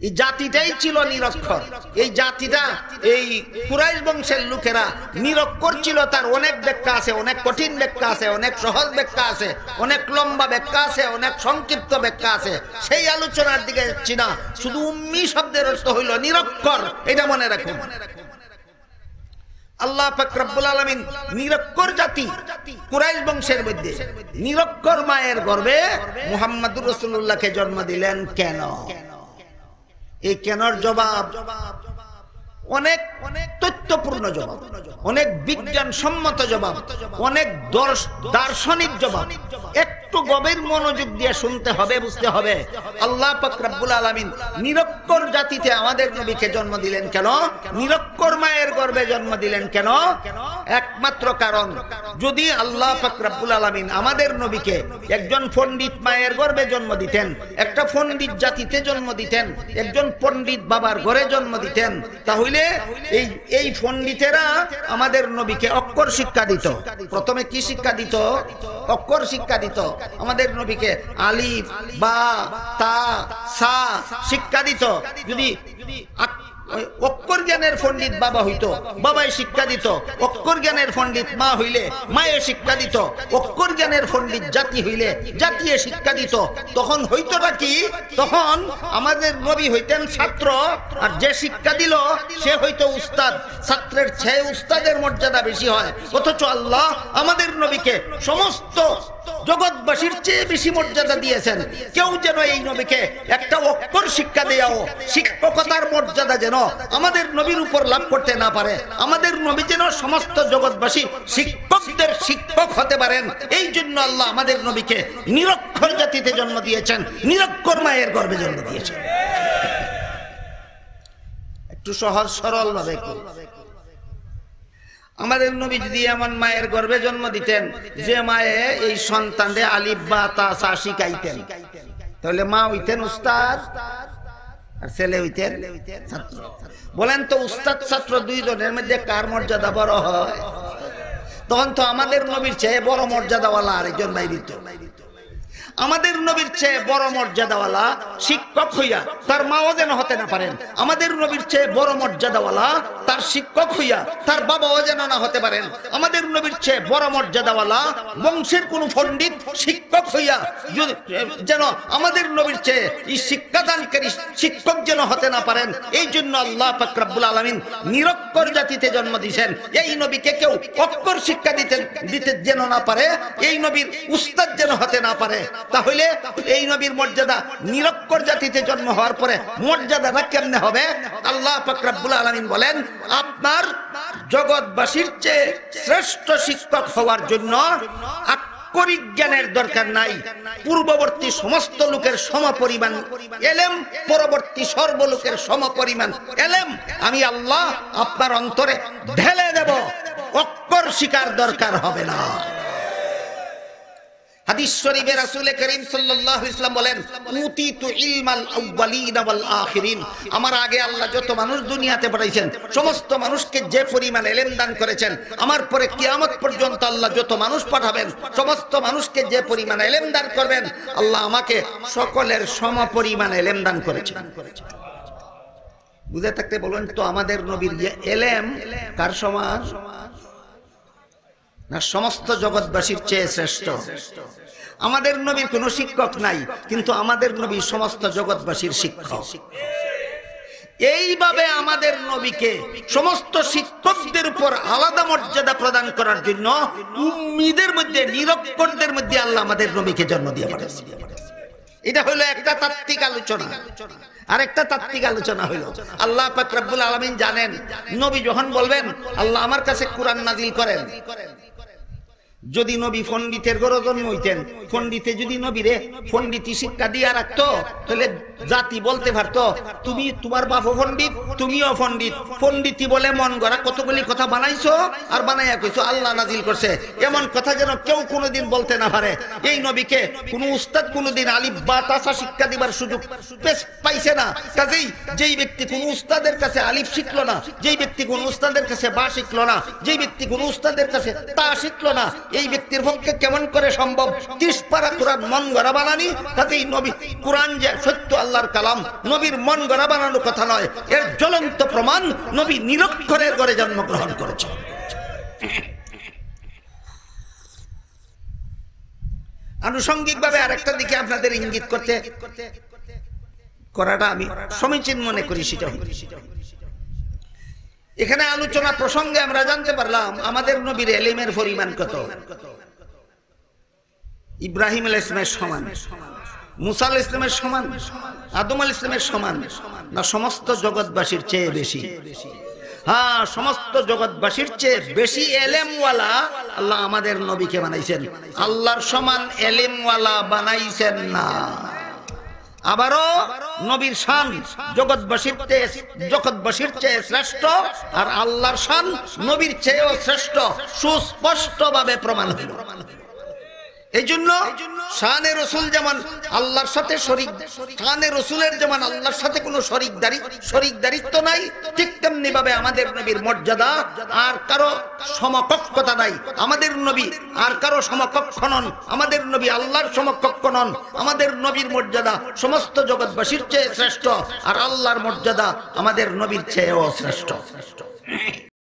এই জাতিটাই ছিল নিরক্ষর। এই জাতিটা, এই কুরাইশ বংশের লোকেরা নিরক্ষর ছিল। তার অনেক ব্যাখ্যা আছে, অনেক কঠিন ব্যাখ্যা আছে, অনেক সহজ ব্যাখ্যা আছে, অনেক লম্বা ব্যাখ্যা আছে, অনেক সংক্ষিপ্ত ব্যাখ্যা আছে। সেই আলোচনার দিকে যাচ্ছি না। শুধু উম্মি শব্দের অর্থ হইল নিরক্ষর, এটা মনে রাখুন। আল্লাহ পাক রব্বুল আলামিন নিরক্ষর জাতি কুরাইশ বংশের মধ্যে নিরক্ষর মায়ের গর্ভে মুহাম্মদুর রাসূলুল্লাহকে জন্ম দিলেন। কেন? এই কেনর জবাব অনেক তথ্যপূর্ণ জবাব, অনেক বিজ্ঞান সম্মত জবাব, অনেক দার্শনিক জবাব। একটু গভীর মনোযোগ দিয়ে শুনতে হবে, বুঝতে হবে। আল্লাহ পাক রব্বুল আলামিন নিরক্ষর জাতিতে আমাদের নবীকে জন্ম দিলেন কেন? নিরক্ষর মায়ের গর্ভে জন্ম দিলেন কেন? একমাত্র কারণ, যদি আল্লাহ পাক রব্বুল আলামিন আমাদের নবীকে একজন পণ্ডিত মায়ের গর্ভে জন্ম দিতেন, একটা পণ্ডিত জাতিতে জন্ম দিতেন, একজন পণ্ডিত বাবার ঘরে জন্ম দিতেন, তাহলে এই পণ্ডিতেরা আমাদের নবীকে অক্ষর শিক্ষা দিত। প্রথমে কি শিক্ষা দিত? অক্ষর শিক্ষা দিত। আমাদের নবীকে আলিফ বা তা সা শিক্ষা দিত। যদি অক্ষর জ্ঞানের পণ্ডিত বাবা হইতো, বাবাই শিক্ষা দিত। অক্ষর জ্ঞানের পণ্ডিত মা হইলে মায়ে শিক্ষা দিত। অক্ষর জ্ঞানের পণ্ডিত জাতি হইলে জাতিয়ে শিক্ষা দিত। তখন হইতোটা কি? তখন আমাদের নবী হইতেন ছাত্র, আর যে শিক্ষা দিল সে হইতো উস্তাদ। ছাত্রের চেয়ে উস্তাদের মর্যাদা বেশি হয়। অথচ আল্লাহ আমাদের নবীকে সমস্ত জগৎবাসীর চেয়ে বেশি মর্যাদা দিয়েছেন। কেউ যেন এই নবীকে একটা অক্ষর শিক্ষা দেয়াও, শিক্ষকতার মর্যাদা যেন আমাদের নবীর উপর লাভ করতে না পারে। আমাদের নবী যেন সমস্ত জগৎবাসী শিক্ষকদের শিক্ষক হতে পারেন। এই জন্য আল্লাহ আমাদের নবীকে নিরক্ষর জাতিতে জন্ম দিয়েছেন, নিরক্ষর মায়ের গর্ভে জন্ম দিয়েছেন। একটু সহজ সরল ভাবে আমাদের নবী যদি এমন মায়ের গর্ভে জন্ম দিতেন যে মায়ে এই সন্তানদের আলিফ বা তা সা শিখাইতেন, তাহলে মা হইতেন উস্তাদ। আর ছেলে হইতেন ছাত্র। বলেন তো উস্তাদ ছাত্র দুইজনের মধ্যে কার মর্যাদা বড় হয়? তখন তো আমাদের নবীর চেয়ে বড় মর্যাদাওয়ালা আরেকজন বাইরিত। আমাদের নবীর চেয়ে বড় মর্যাদাওয়ালা শিক্ষক হইয়া তার মাও যেন হতে না পারেন, আমাদের নবীর চেয়ে বড় মর্যাদাওয়ালা তার শিক্ষক হইয়া তার বাবাও যেন না হতে পারেন, আমাদের নবীর চেয়ে বড় মর্যাদাওয়ালা বংশের কোন পণ্ডিত শিক্ষক হইয়া যেন আমাদের নবীর চেয়ে এই শিক্ষাদানকারী শিক্ষক যেন হতে না পারেন। এই জন্য আল্লাহ পাক রব্বুল আলামিন নিরক্ষর জাতিতে জন্ম দিয়েছেন। এই নবীকে কেউ অক্ষর শিক্ষা দিতে যেন না পারে, এই নবীর উস্তাদ যেন হতে না পারে। তাহলে এই নবীর মর্যাদা নিরক্ষর জাতিতে জন্ম হওয়ার পরে মর্যাদাটা কেমনে হবে? আল্লাহ পাক রব্বুল আলামিন বলেন, আপনার জগৎবাসীর চেয়ে শ্রেষ্ঠ শিক্ষক হওয়ার জন্য আক্ষরিক জ্ঞানের দরকার নাই। পূর্ববর্তী সমস্ত লোকের সমপরিমাণ এলেম, পরবর্তী সর্বলোকের সমপরিমাণ এলেম আমি আল্লাহ আপনার অন্তরে ঢেলে দেব। অক্ষর শিকার দরকার হবে না। হাদিস শরীফে রাসূল করিম সাল্লাল্লাহু আলাইহি ওয়াসাল্লাম বলেন, উতিতু ইলমাল আউয়ালিন ওয়াল আখিরিন। আমার আগে আল্লাহ যত মানুষ দুনিয়াতে পাঠাইছেন সমস্ত মানুষকে যে পরিমাণ ইলম দান করেছেন, আমার পরে কিয়ামত পর্যন্ত আল্লাহ যত মানুষ পাঠাবেন সমস্ত মানুষকে যে পরিমাণ ইলম দান করবেন, আল্লাহ আমাকে সকলের সমপরিমাণ ইলম দান করেছেন। বুঝে থাকতে বলেন তো আমাদের নবীর ইলম কার সমান? না সমস্ত জগৎবাসীর চেয়ে শ্রেষ্ঠ। আমাদের নবীর কোনো শিক্ষক নাই, কিন্তু আমাদের নবী সমস্ত জগৎবাসীর শিক্ষক। এইভাবে আমাদের নবীকে সমস্ত শিক্ষকদের উপর আলাদা মর্যাদা প্রদান করার জন্য উম্মীদের মধ্যে, নিরক্ষরদের মধ্যে আল্লাহ আমাদের নবীকে জন্ম দিয়ে পাঠিয়েছেন। এটা হলো একটা তাত্ত্বিক আলোচনা। আর একটা তাত্ত্বিক আলোচনা হলো আল্লাহ পাক রব্বুল আলামিন জানেন নবী যখন বলবেন আল্লাহ আমার কাছে কুরআন নাজিল করেন, যদি নবী পণ্ডিতের ঘরে জন্ম হইতেন, পণ্ডিতে যদি নবীরে পণ্ডিতি শিক্ষা দিয়া রাখতো, তাহলে জাতি বলতে পারতো তুমি তোমার বাপও পণ্ডিত, তুমিও পণ্ডিত। পণ্ডিতি বলে মন গড়া কতগুলি কথা বানাইছো আর বানাইয়া কইছো আল্লাহ নাজিল করছে, এমন কথা যেন কেউ কোনোদিন বলতে না পারে। এই নবীকে কোন উস্তাদ কোনোদিন আলিফ বা তাসা শিক্ষা দিবার সুযোগ পাইছে না। কাজেই যেই ব্যক্তি কোন উস্তাদের কাছে আলিফ শিখলো না, যেই ব্যক্তি কোন উস্তাদের কাছে বা শিখলো না, যেই ব্যক্তি কোন উস্তাদের কাছে তা শিখলো না, এই ব্যক্তির পক্ষে কেমন করে সম্ভব 30 পারা কোরআন মন গড়া বানানি? কাজেই নবী কোরআন যে সত্য আল্লাহর কালাম, নবীর মন গড়া বানানোর কথা নয়। এর জ্বলন্ত প্রমাণ নবী নিরক্ষরের ঘরে জন্মগ্রহণ করেছেন। আনুষঙ্গিকভাবে আরেকটা দিকে আপনাদের ইঙ্গিত করাটা আমি সমীচীন মনে করি। সেটা এখানে আলোচনা প্রসঙ্গে আমরা জানতে পারলাম আমাদের নবীর ইলমের পরিমাণ কত। ইব্রাহিম আলাইহিস সালামের সমান, মুসা আলাইহিস সালামের সমান, আদম আলাইহিস সালামের সমান, না সমস্ত জগৎবাসীর চেয়ে বেশি? হ্যাঁ, সমস্ত জগৎবাসীর চেয়ে বেশি ইলমওয়ালা আল্লাহ আমাদের নবীকে বানাইছেন। আল্লাহর সমান ইলমওয়ালা বানাইছেন না। আবারও নবীর শান জগৎবাসীর চেয়ে শ্রেষ্ঠ, আর আল্লাহর শান নবীর চেয়েও শ্রেষ্ঠ সুস্পষ্ট ভাবে প্রমাণ হইল। এই জন্য শানে রসুল যেমন আল্লাহর সাথে শরীক, শানে রসুলের যেমন আল্লাহর সাথে কোনো শরীকদারিত্ব নাই, ঠিক তেমনি ভাবে আমাদের নবীর মর্যাদা আর কারো সমকক্ষতা নাই। আমাদের নবী আর কারো সমকক্ষ নন, আমাদের নবী আল্লাহর সমকক্ষ নন। আমাদের নবীর মর্যাদা সমস্ত জগৎবাসীর চেয়ে শ্রেষ্ঠ, আর আল্লাহর মর্যাদা আমাদের নবীর চেয়েও শ্রেষ্ঠ।